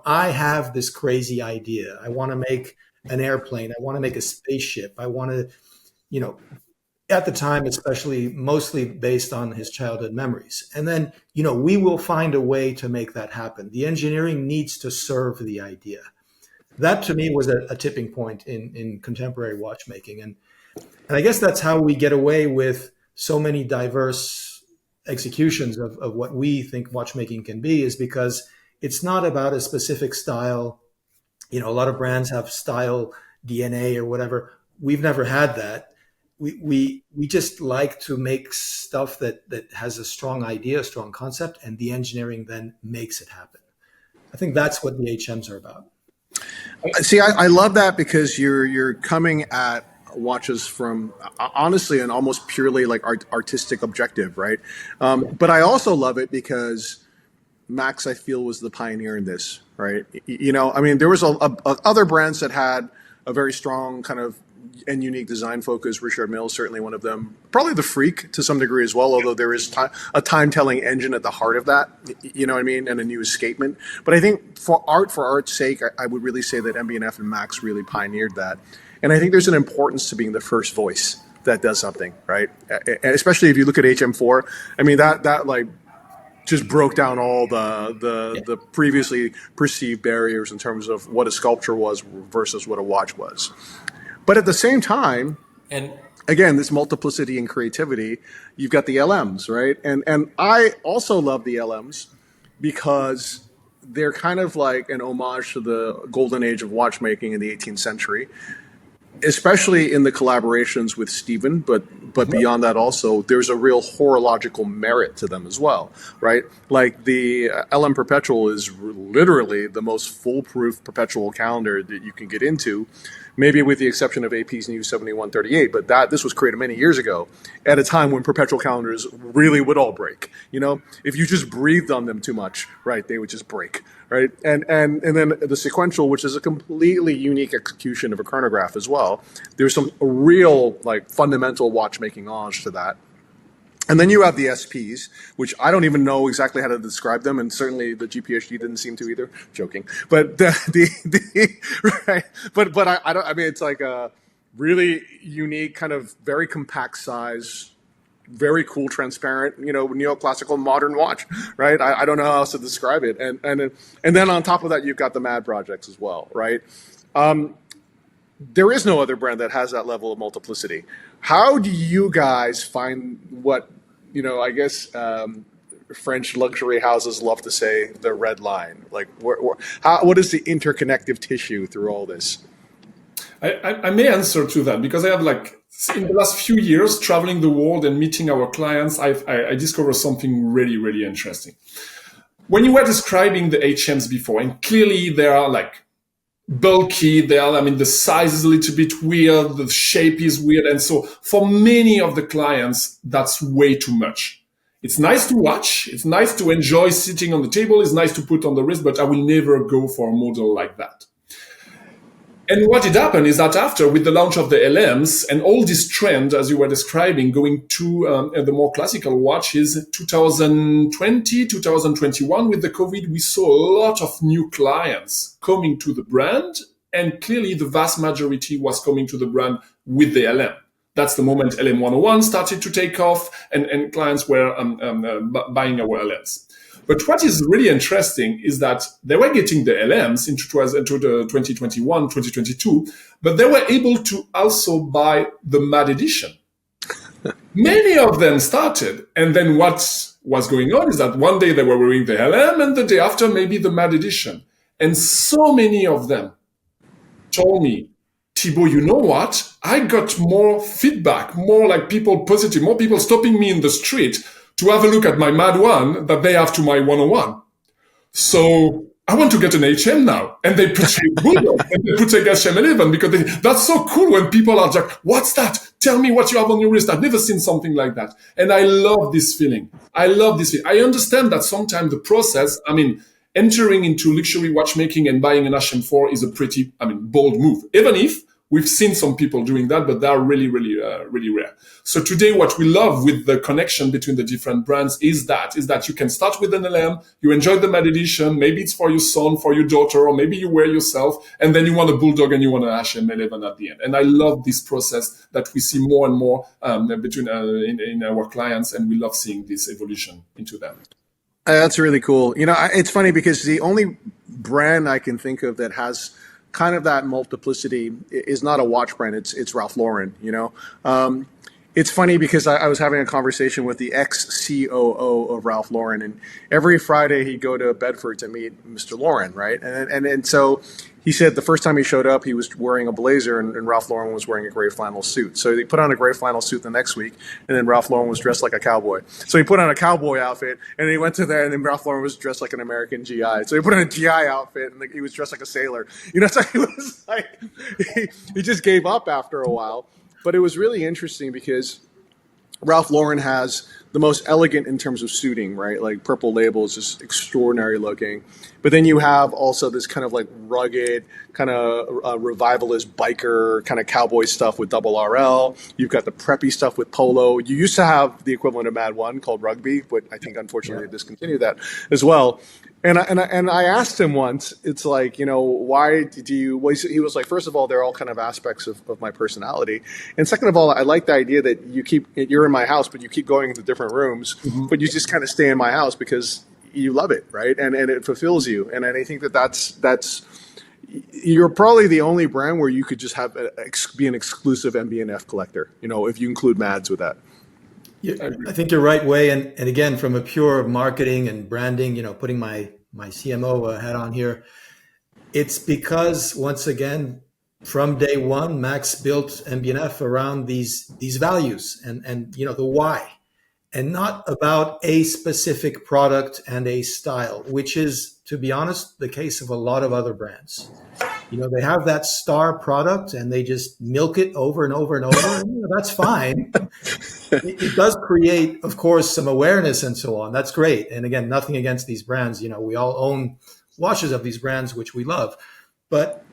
Speaker 2: I have this crazy idea. I want to make an airplane. I want to make a spaceship. I want to, at the time, especially mostly based on his childhood memories. And then, we will find a way to make that happen. The engineering needs to serve the idea. That to me was a tipping point in contemporary watchmaking. And I guess that's how we get away with so many diverse executions of what we think watchmaking can be, is because it's not about a specific style. A lot of brands have style DNA or whatever. We've never had that. We just like to make stuff that has a strong idea, a strong concept, and the engineering then makes it happen. I think that's what the HMs are about.
Speaker 1: See, I love that because you're coming at watches from honestly an almost purely like artistic objective, right? But I also love it because Max, I feel, was the pioneer in this, right? There was other brands that had a very strong kind of and unique design focus. Richard Mille, certainly one of them. Probably the Freak to some degree as well, although there is a time-telling engine at the heart of that, and a new escapement. But I think for art's sake, I would really say that MB&F and Max really pioneered that. And I think there's an importance to being the first voice that does something, right? And especially if you look at HM4, that like just broke down all the previously perceived barriers in terms of what a sculpture was versus what a watch was. But at the same time,
Speaker 4: And
Speaker 1: again, this multiplicity and creativity, you've got the LMs, right? And I also love the LMs because they're kind of like an homage to the golden age of watchmaking in the 18th century, especially in the collaborations with Stephen, but beyond that also, there's a real horological merit to them as well, right? Like the LM Perpetual is literally the most foolproof perpetual calendar that you can get into, maybe with the exception of AP's new 7138, but this was created many years ago at a time when perpetual calendars really would all break. You know, if you just breathed on them too much, right, they would just break. Right, and then the sequential, which is a completely unique execution of a chronograph as well. There's some real like fundamental watchmaking homage to that. And then you have the SPs, which I don't even know exactly how to describe them, and certainly the GPHD didn't seem to either. Joking, but right, but I don't. I mean, it's like a really unique, kind of very compact size, very cool, transparent, neoclassical modern watch, right? I don't know how else to describe it. And then on top of that, you've got the Mad projects as well, right? There is no other brand that has that level of multiplicity. How do you guys find what, I guess French luxury houses love to say, the red line? Like, what is the interconnective tissue through all this?
Speaker 3: I may answer to that because I have in the last few years traveling the world and meeting our clients, I discovered something really, really interesting. When you were describing the HMs before, and clearly they are bulky, the size is a little bit weird, the shape is weird. And so for many of the clients, that's way too much. It's nice to watch. It's nice to enjoy sitting on the table. It's nice to put on the wrist, but I will never go for a model like that. And what did happen is that after, with the launch of the LMs and all this trend, as you were describing, going to the more classical watches, 2020, 2021, with the COVID, we saw a lot of new clients coming to the brand. And clearly, the vast majority was coming to the brand with the LM. That's the moment LM101 started to take off and clients were buying our LMs. But what is really interesting is that they were getting the LMs into the 2021, 2022, but they were able to also buy the Mad edition. Many of them started. And then what was going on is that one day they were wearing the LM and the day after maybe the Mad edition. And so many of them told me, Thibault, you know what? I got more feedback, more people positive, more people stopping me in the street to have a look at my Mad one that they have to my 101. So I want to get an HM now. And they put Bulldog and they put a HM11 because that's so cool when people are like, what's that? Tell me what you have on your wrist. I've never seen something like that. And I love this feeling. I understand that sometimes the process, entering into luxury watchmaking and buying an HM4 is a pretty, bold move. Even if we've seen some people doing that, but they are really, really, really rare. So today, what we love with the connection between the different brands is that you can start with an LM, you enjoy the Mad edition, maybe it's for your son, for your daughter, or maybe you wear yourself, and then you want a Bulldog and you want an HM11 at the end. And I love this process that we see more and more between in our clients, and we love seeing this evolution into them.
Speaker 1: That's really cool. It's funny because the only brand I can think of that has kind of that multiplicity is not a watch brand. It's Ralph Lauren. It's funny because I was having a conversation with the ex-COO of Ralph Lauren, and every Friday he'd go to Bedford to meet Mr. Lauren, right? And so he said the first time he showed up, he was wearing a blazer, and Ralph Lauren was wearing a gray flannel suit. So he put on a gray flannel suit the next week, and then Ralph Lauren was dressed like a cowboy. So he put on a cowboy outfit, and then he went to there, and then Ralph Lauren was dressed like an American GI. So he put on a GI outfit, and he was dressed like a sailor. So he was like, he just gave up after a while. But it was really interesting because Ralph Lauren has the most elegant in terms of suiting, right? Like Purple Label is just extraordinary looking. But then you have also this kind of rugged, kind of revivalist biker, kind of cowboy stuff with Double RL. You've got the preppy stuff with Polo. You used to have the equivalent of Mad One called Rugby, but I think unfortunately they discontinued that as well. And I asked him once, it's why do you, well, he was like, first of all, they're all kind of aspects of my personality. And second of all, I like the idea that you're in my house, but you keep going into different rooms, but you just kind of stay in my house because you love it, right? And it fulfills you. And I think that's you're probably the only brand where you could just be an exclusive MB&F collector, if you include Mads with that.
Speaker 2: Yeah, I think you're right, Wei. And again, from a pure marketing and branding, putting my my CMO hat on here. It's because, once again, from day one, Max built MB&F around these values and the why, and not about a specific product and a style, which is, to be honest, the case of a lot of other brands. They have that star product and they just milk it over and over and over. And, that's fine. It does create, of course, some awareness and so on. That's great. And again, nothing against these brands. We all own watches of these brands, which we love. But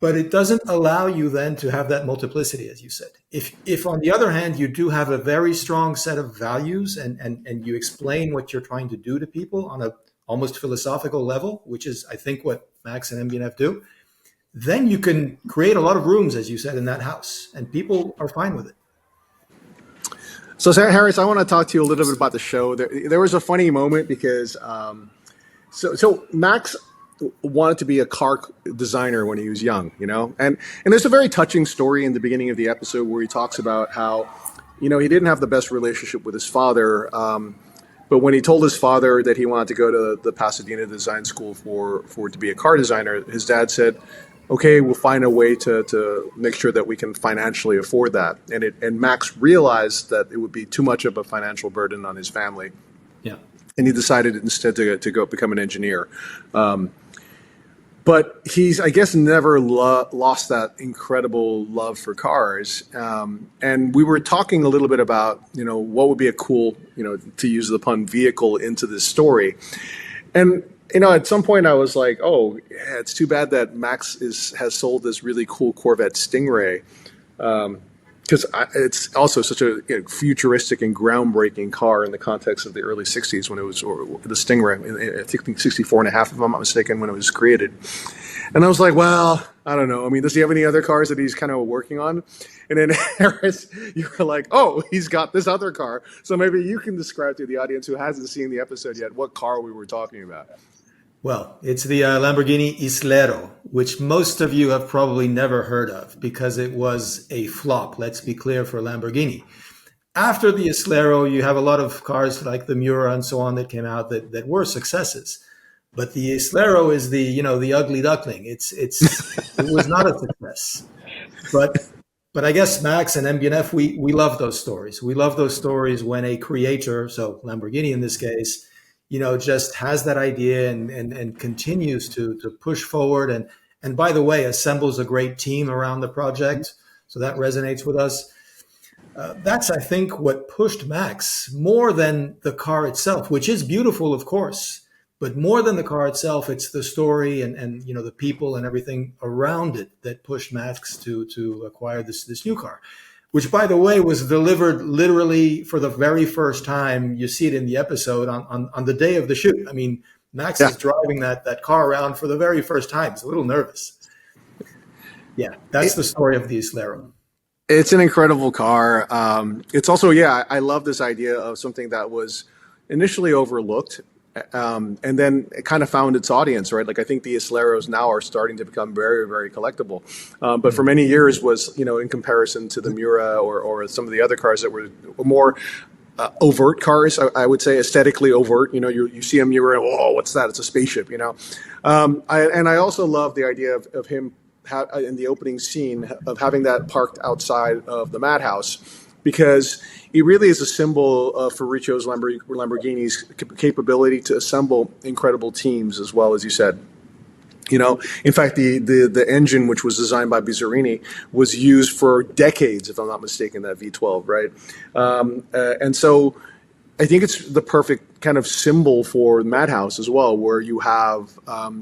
Speaker 2: it doesn't allow you then to have that multiplicity, as you said. If on the other hand, you do have a very strong set of values and you explain what you're trying to do to people on a almost philosophical level, which is, I think, what Max and MB&F do, then you can create a lot of rooms, as you said, in that house, and people are fine with it.
Speaker 1: So, Sarah Harris, I want to talk to you a little bit about the show. There was a funny moment because so Max wanted to be a car designer when he was young, and there's a very touching story in the beginning of the episode where he talks about how, he didn't have the best relationship with his father. But when he told his father that he wanted to go to the Pasadena Design School for to be a car designer, his dad said, okay, we'll find a way to make sure that we can financially afford that. And Max realized that it would be too much of a financial burden on his family.
Speaker 2: Yeah.
Speaker 1: And he decided instead to go become an engineer. But he's, I guess, never lost that incredible love for cars. And we were talking a little bit about, what would be a cool, to use the pun, vehicle into this story. And, at some point I was like, oh, yeah, it's too bad that Max has sold this really cool Corvette Stingray. Because it's also such a futuristic and groundbreaking car in the context of the early 60s when it was, or the Stingray, I think 64 and a half, if I'm not mistaken, when it was created. And I was like, well, I don't know. I mean, does he have any other cars that he's kind of working on? And then Harris, you were like, oh, he's got this other car. So maybe you can describe to the audience who hasn't seen the episode yet what car we were talking about.
Speaker 2: Well, it's the Lamborghini Islero, which most of you have probably never heard of because it was a flop, let's be clear, for Lamborghini. After the Islero, you have a lot of cars like the Miura and so on that came out that were successes. But the Islero is the ugly duckling. It was not a success. But I guess Max and MB&F, we love those stories. We love those stories when a creator, so Lamborghini in this case, just has that idea and continues to push forward. And by the way, assembles a great team around the project. So that resonates with us. That's, I think, what pushed Max more than the car itself, which is beautiful, of course. But more than the car itself, it's the story and the people and everything around it that pushed Max to acquire this new car. Which, by the way, was delivered literally for the very first time. You see it in the episode on the day of the shoot. I mean, Max is driving that car around for the very first time. He's a little nervous. Yeah, that's the story of the Islero.
Speaker 1: It's an incredible car. It's also, I love this idea of something that was initially overlooked. And then it kind of found its audience, right? Like I think the Isleros now are starting to become very, very collectible. But for many years was, in comparison to the Miura or some of the other cars that were more overt cars, I would say aesthetically overt. You see a Miura, oh, what's that? It's a spaceship, I also love the idea of him in the opening scene of having that parked outside of the madhouse. Because it really is a symbol of Ferruccio's Lamborghini's capability to assemble incredible teams, as well as you said. In fact, the engine, which was designed by Bizzarini, was used for decades, if I'm not mistaken, that V12, right? And so I think it's the perfect kind of symbol for Madhouse as well, where you have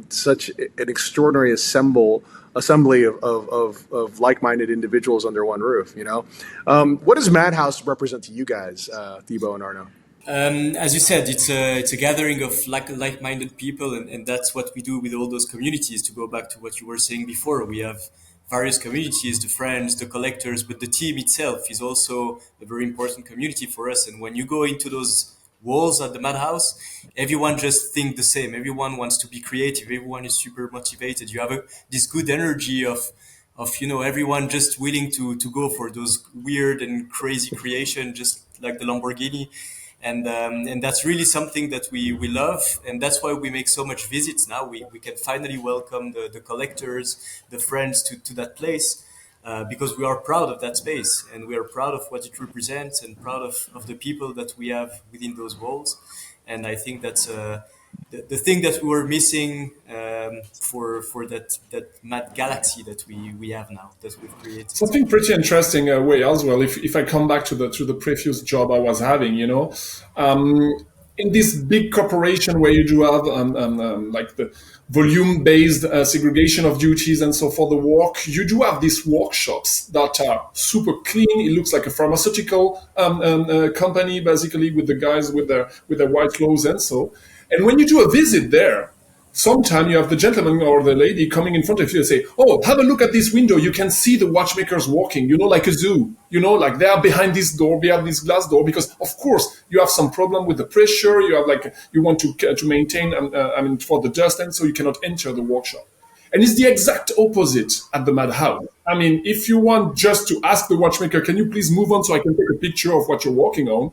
Speaker 1: such an extraordinary assembly of like-minded individuals under one roof. What does Madhouse represent to you guys, Thibault and Arnaud?
Speaker 4: As you said, it's a gathering of like-minded people, and that's what we do with all those communities. To go back to what you were saying before, we have various communities, the friends, the collectors, but the team itself is also a very important community for us. And when you go into those walls at the Madhouse, everyone just think the same. Everyone wants to be creative. Everyone is super motivated. You have this good energy of everyone just willing to go for those weird and crazy creation, just like the Lamborghini. and that's really something that we love, and that's why we make so much visits now. We can finally welcome the collectors, the friends to that place. Because we are proud of that space, and we are proud of what it represents, and proud of the people that we have within those walls. And I think that's the thing that we were missing for that mad galaxy that we have now, that we've created.
Speaker 3: Something pretty interesting, way as well. If I come back to the previous job I was having, in this big corporation where you do have like the volume-based segregation of duties and so for the work, you do have these workshops that are super clean. It looks like a pharmaceutical company, basically, with the guys with their white clothes and so. And when you do a visit there, sometimes you have the gentleman or the lady coming in front of you and say, "Oh, have a look at this window. You can see the watchmakers walking, like a zoo. Like they are behind this door, behind this glass door, because of course you have some problem with the pressure. You have you want to maintain, for the dust, and so you cannot enter the workshop." And it's the exact opposite at the Madhouse. If you want just to ask the watchmaker, "Can you please move on so I can take a picture of what you're working on?"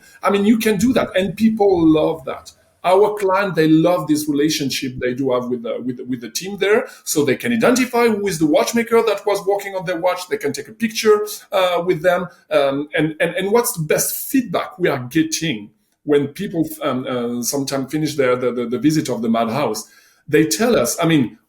Speaker 3: You can do that, and people love that. Our client, they love this relationship they do have with the team there, so they can identify who is the watchmaker that was working on their watch. They can take a picture with them, and what's the best feedback we are getting when people sometimes finish the visit of the Madhouse? They tell us,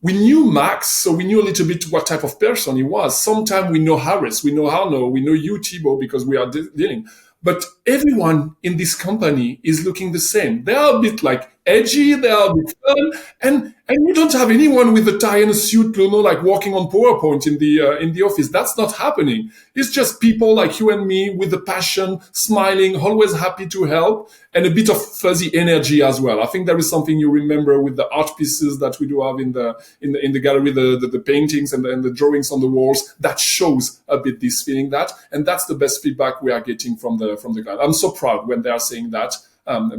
Speaker 3: we knew Max, so we knew a little bit what type of person he was. Sometimes we know Charris, we know Arnaud, we know you, Thibault, because we are dealing. But everyone in this company is looking the same. They are a bit edgy, they are a bit fun, and you don't have anyone with a tie and a suit, walking on PowerPoint in the office. That's not happening. It's just people like you and me with the passion, smiling, always happy to help, and a bit of fuzzy energy as well. I think there is something you remember with the art pieces that we do have in the gallery, the paintings and the drawings on the walls that shows a bit this feeling and that's the best feedback we are getting from the client. I'm so proud when they are saying that.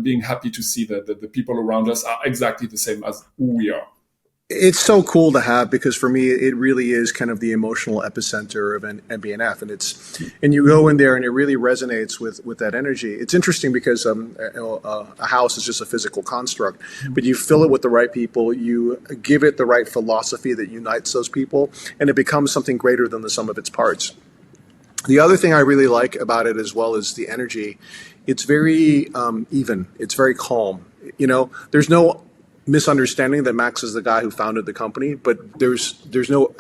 Speaker 3: Being happy to see that the people around us are exactly the same as who we are.
Speaker 1: It's so cool to have, because for me, it really is kind of the emotional epicenter of MB&F, and you go in there and it really resonates with that energy. It's interesting because a house is just a physical construct, but you fill it with the right people, you give it the right philosophy that unites those people, and it becomes something greater than the sum of its parts. The other thing I really like about it, as well as the energy, it's very even. It's very calm. There's no misunderstanding that Max is the guy who founded the company, but there's no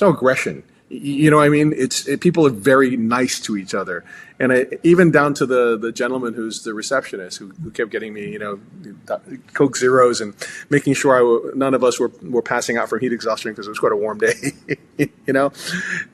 Speaker 1: aggression. People are very nice to each other, and even down to the gentleman who's the receptionist who kept getting me, Coke Zeros and making sure none of us were passing out from heat exhaustion because it was quite a warm day,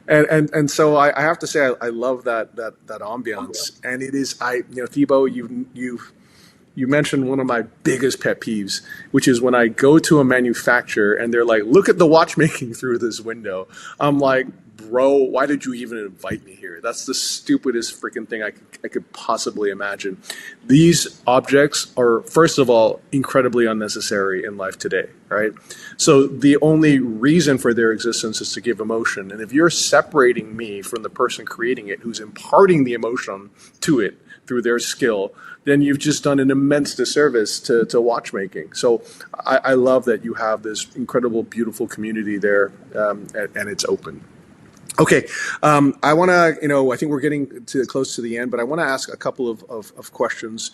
Speaker 1: and so I have to say I love that ambiance, and it is Thibault, you mentioned one of my biggest pet peeves, which is when I go to a manufacturer and they're like, "Look at the watchmaking through this window." I'm like, "Bro, why did you even invite me here? That's the stupidest freaking thing I could possibly imagine." These objects are, first of all, incredibly unnecessary in life today, right? So the only reason for their existence is to give emotion. And if you're separating me from the person creating it, who's imparting the emotion to it through their skill, then you've just done an immense disservice to watchmaking. So I love that you have this incredible, beautiful community there, and it's open. Okay, I want to, I think we're getting close to the end, but I want to ask a couple of questions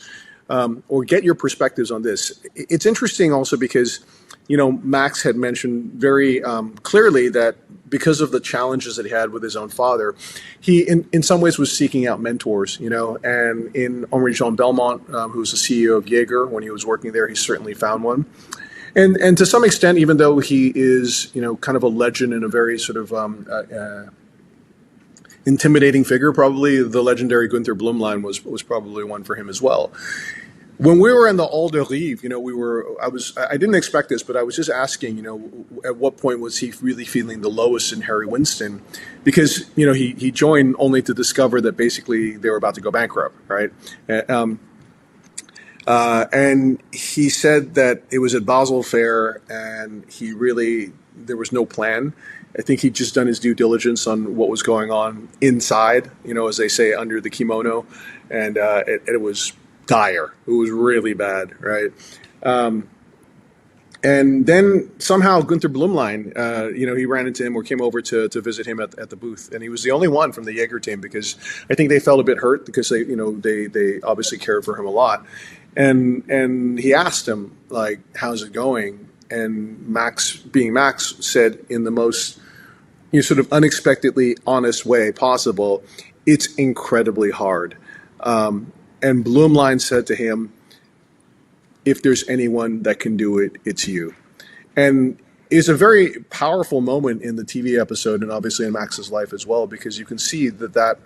Speaker 1: or get your perspectives on this. It's interesting also because, Max had mentioned very clearly that because of the challenges that he had with his own father, he in some ways was seeking out mentors, and in Henri-Jean Belmont, who's the CEO of Jaeger, when he was working there, he certainly found one. And to some extent, even though he is, kind of a legend and a very sort of intimidating figure, probably the legendary Gunther Blumlein was probably one for him as well. When we were in the Hall de Rive, I didn't expect this, but I was just asking, at what point was he really feeling the lowest in Harry Winston? Because, he joined only to discover that basically they were about to go bankrupt, right? And he said that it was at Basel Fair and there was no plan. I think he'd just done his due diligence on what was going on inside, as they say, under the kimono. And it was dire. It was really bad, right? And then somehow Gunther Blumlein, he ran into him or came over to visit him at the booth, and he was the only one from the Jaeger team because I think they felt a bit hurt because they obviously cared for him a lot, and he asked him like, "How's it going?" And Max, being Max, said in the most sort of unexpectedly honest way possible, "It's incredibly hard." And Blumlein said to him, "If there's anyone that can do it, it's you." And it's a very powerful moment in the TV episode and obviously in Max's life as well, because you can see that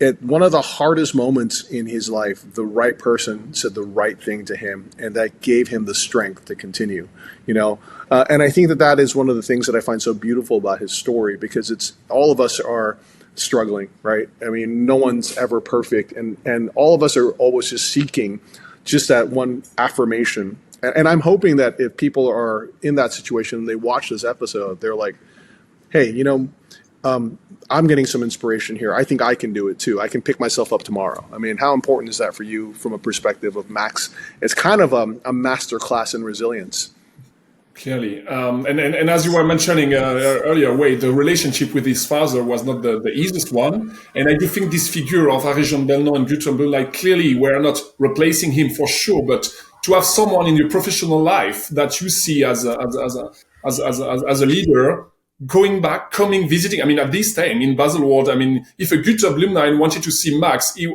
Speaker 1: at one of the hardest moments in his life, the right person said the right thing to him, and that gave him the strength to continue, And I think that is one of the things that I find so beautiful about his story, because it's all of us are struggling, right? I mean, no one's ever perfect, and all of us are always just seeking just that one affirmation. And I'm hoping that if people are in that situation and they watch this episode, they're like, hey, I'm getting some inspiration here. I think I can do it too. I can pick myself up tomorrow. I mean, how important is that for you from a perspective of Max? It's kind of a master class in resilience.
Speaker 3: Clearly. And as you were mentioning earlier, Wei, the relationship with his father was not the easiest one. And I do think this figure of Harry-Jean Belnon and Gunther Blumlein, clearly we're not replacing him for sure, but to have someone in your professional life that you see as a leader, going back, coming, visiting. I mean, at this time in Baselworld, I mean, if a Gunther Blumlein wanted to see Max, he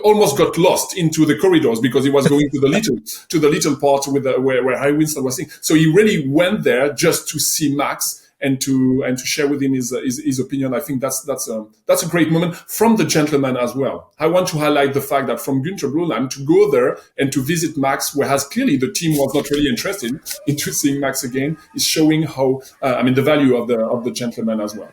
Speaker 3: almost got lost into the corridors because he was going to the little part with where Harry Winston was sitting. So he really went there just to see Max and to share with him his opinion. I think that's a great moment from the gentleman as well. I want to highlight the fact that from Gunther Blumlein to go there and to visit Max, whereas clearly the team was not really interested into seeing Max again, is showing how the value of the gentleman as well.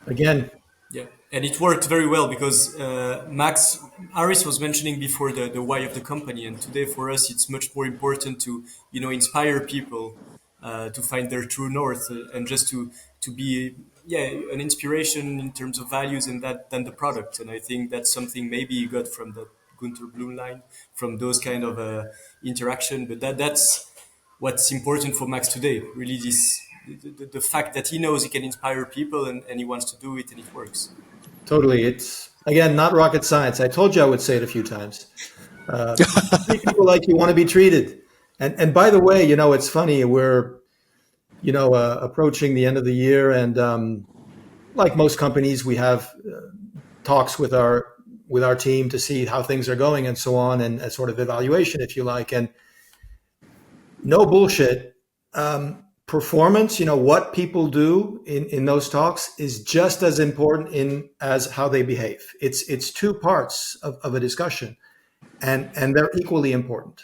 Speaker 2: Again.
Speaker 4: Yeah, and it worked very well because Harris was mentioning before the why of the company, and today for us it's much more important to inspire people to find their true north and just to be an inspiration in terms of values and that than the product. And I think that's something maybe you got from the Gunther Blumlein, from those kind of interaction. But that's what's important for Max today. Really, the fact that he knows he can inspire people and he wants to do it and it works.
Speaker 2: Totally. It's, again, not rocket science. I told you I would say it a few times. Treat people like you want to be treated. And by the way, it's funny. We're, approaching the end of the year. And like most companies, we have talks with our team to see how things are going and so on, and a sort of evaluation, if you like. And no bullshit. Performance, what people do in those talks is just as important as how they behave. It's two parts of a discussion, and they're equally important.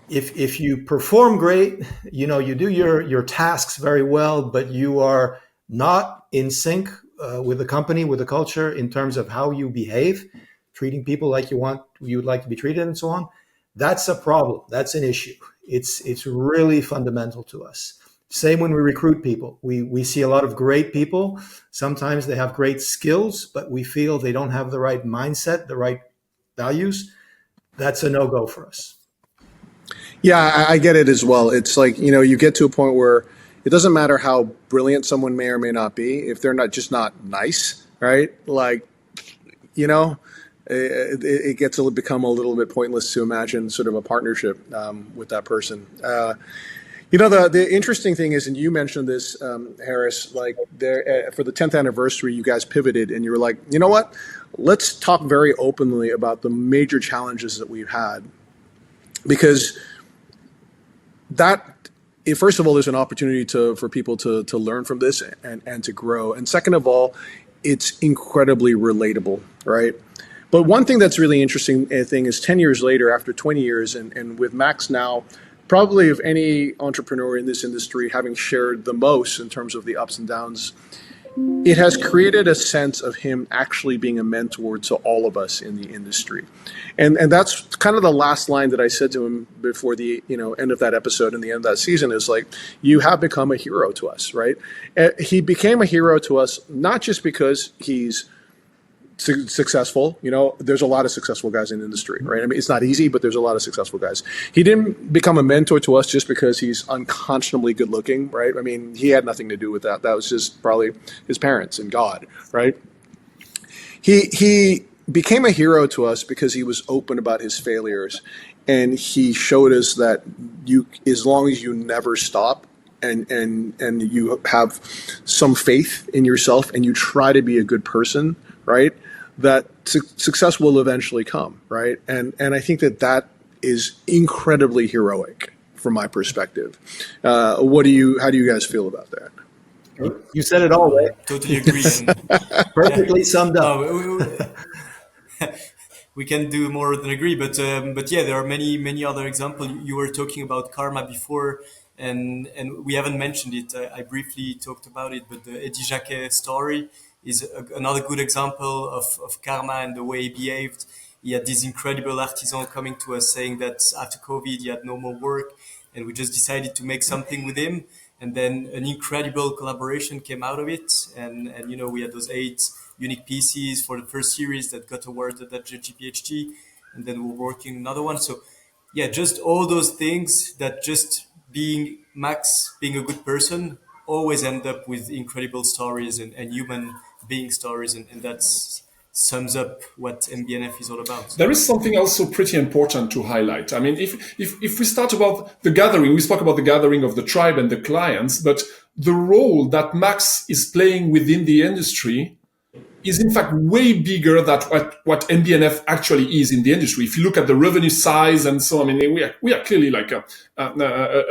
Speaker 2: If you perform great, you do your tasks very well, but you are not in sync with the company, with the culture in terms of how you behave, treating people like you would like to be treated and so on, that's a problem. That's an issue. It's really fundamental to us. Same when we recruit people. We see a lot of great people. Sometimes they have great skills, but we feel they don't have the right mindset, the right values. That's a no-go for us.
Speaker 1: Yeah, I get it as well. It's like, you get to a point where it doesn't matter how brilliant someone may or may not be, if they're not nice, right? Like, it gets to become a little bit pointless to imagine sort of a partnership with that person. The interesting thing is, and you mentioned this, Harris, like for the 10th anniversary, you guys pivoted and you were like, you know what? Let's talk very openly about the major challenges that we've had, because first of all, there's an opportunity for people to learn from this and to grow. And second of all, it's incredibly relatable, right? But one thing that's really interesting is 10 years later, after 20 years, and with Max now, probably of any entrepreneur in this industry having shared the most in terms of the ups and downs, it has created a sense of him actually being a mentor to all of us in the industry. And that's kind of the last line that I said to him before the end of that episode and the end of that season is like, you have become a hero to us, right? He became a hero to us, not just because he's successful. There's a lot of successful guys in the industry, right? I mean, it's not easy, but there's a lot of successful guys. He didn't become a mentor to us just because he's unconscionably good looking, right? I mean, he had nothing to do with that. That was just probably his parents and God, right? He became a hero to us because he was open about his failures, and he showed us that as long as you never stop and you have some faith in yourself and you try to be a good person, right, that success will eventually come, right? And I think that is incredibly heroic from my perspective. How do you guys feel about that?
Speaker 2: You said it all, right?
Speaker 4: Totally agree.
Speaker 2: Perfectly summed up.
Speaker 4: We can do more than agree, but yeah, there are many other examples. You were talking about karma before, and we haven't mentioned it. I briefly talked about it, but the Eddie Jacquet story is another good example of karma and the way he behaved. He had this incredible artisan coming to us saying that after COVID he had no more work, and we just decided to make something with him. And then an incredible collaboration came out of it, and we had those 8 unique pieces for the first series that got awarded at the GPHT, and then we're working another one. So yeah, just all those things that just Max being a good person always end up with incredible stories and human being stories, and that sums up what MB&F is all about.
Speaker 3: There is something also pretty important to highlight. I mean, if we start about the gathering, we spoke about the gathering of the tribe and the clients, but the role that Max is playing within the industry is in fact way bigger than what MB&F actually is in the industry. If you look at the revenue size and so, I mean, we are clearly like a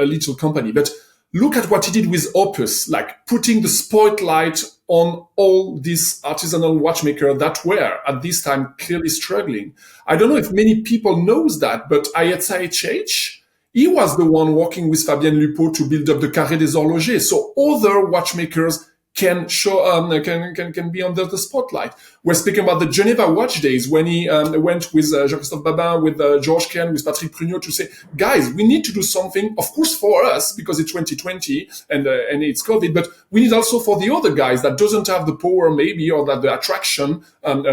Speaker 3: little company, but look at what he did with Opus, like putting the spotlight on all these artisanal watchmakers that were at this time clearly struggling. I don't know if many people knows that, but at IHH, he was the one working with Fabienne Lupeau to build up the Carré des Horlogers. So other watchmakers can show can be under the spotlight. We're speaking about the Geneva Watch Days when he went with Jean-Christophe Babin, with Georges Ken, with Patrick Prugnot to say, guys, we need to do something, of course, for us because it's 2020 and it's COVID, but we need also for the other guys that doesn't have the power maybe or that the attraction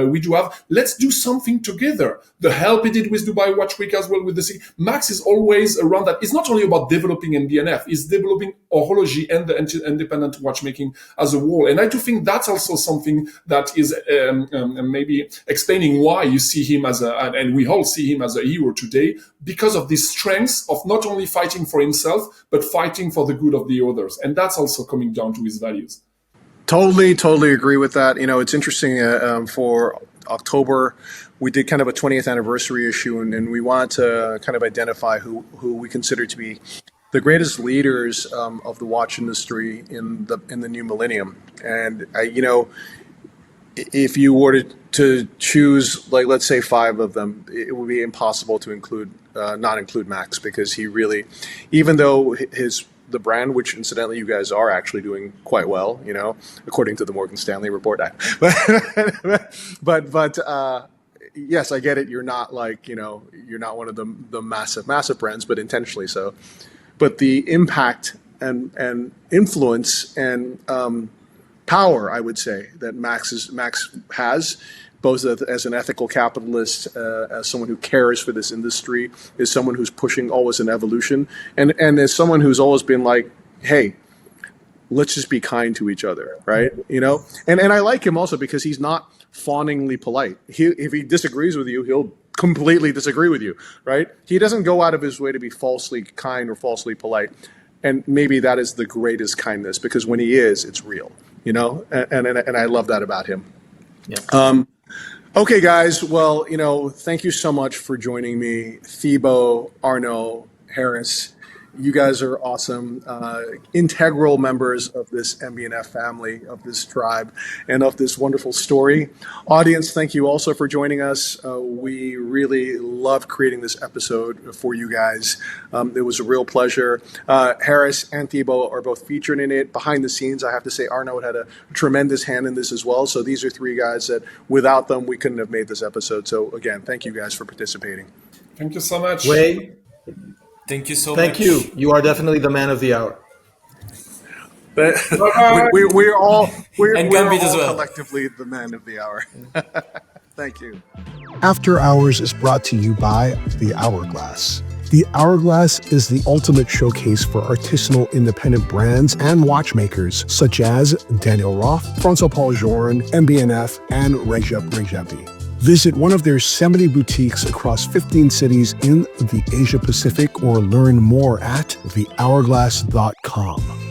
Speaker 3: we do have. Let's do something together. The help he did with Dubai Watch Week as well with the city. Max is always around that. It's not only about developing MB&F, it's developing horology and the independent watchmaking as a whole. And I do think that's also something that is maybe explaining why you see him and we all see him as a hero today, because of this strength of not only fighting for himself, but fighting for the good of the others. And that's also coming down to his values.
Speaker 1: Totally agree with that. It's interesting for October, we did kind of a 20th anniversary issue, and we wanted to kind of identify who we consider to be the greatest leaders of the watch industry in the new millennium. And if you were to choose, like, let's say 5 of them, it would be impossible to not include Max, because he really, even though the brand, which incidentally you guys are actually doing quite well, according to the Morgan Stanley report. But yes, I get it. You're not like, you're not one of the massive brands, but intentionally so. But the impact and influence and power, I would say, that Max has, both as an ethical capitalist, as someone who cares for this industry, as someone who's pushing always an evolution, and as someone who's always been like, hey, let's just be kind to each other, right? And I like him also because he's not fawningly polite. If he disagrees with you, he'll completely disagree with you, right? He doesn't go out of his way to be falsely kind or falsely polite. And maybe that is the greatest kindness, because when he is, it's real, and I love that about him. Yeah. Okay, guys. Well, thank you so much for joining me. Thibault, Arnaud, Charris, you guys are awesome, integral members of this MB&F family, of this tribe, and of this wonderful story. Audience, thank you also for joining us. We really loved creating this episode for you guys. It was a real pleasure. Charris and Thibault are both featured in it. Behind the scenes, I have to say, Arnaud had a tremendous hand in this as well. So these are 3 guys that without them, we couldn't have made this episode. So again, thank you guys for participating.
Speaker 3: Thank you so much.
Speaker 2: Wei,
Speaker 4: thank you so much.
Speaker 2: Thank you. You are definitely the man of the hour.
Speaker 1: We're all
Speaker 4: candid as well.
Speaker 1: collectively the man of the hour. Thank you. After Hours is brought to you by The Hourglass. The Hourglass is the ultimate showcase for artisanal independent brands and watchmakers such as Daniel Roth, François Paul Journe, MB&F, and Recep Recep'i. Visit one of their 70 boutiques across 15 cities in the Asia Pacific or learn more at thehourglass.com.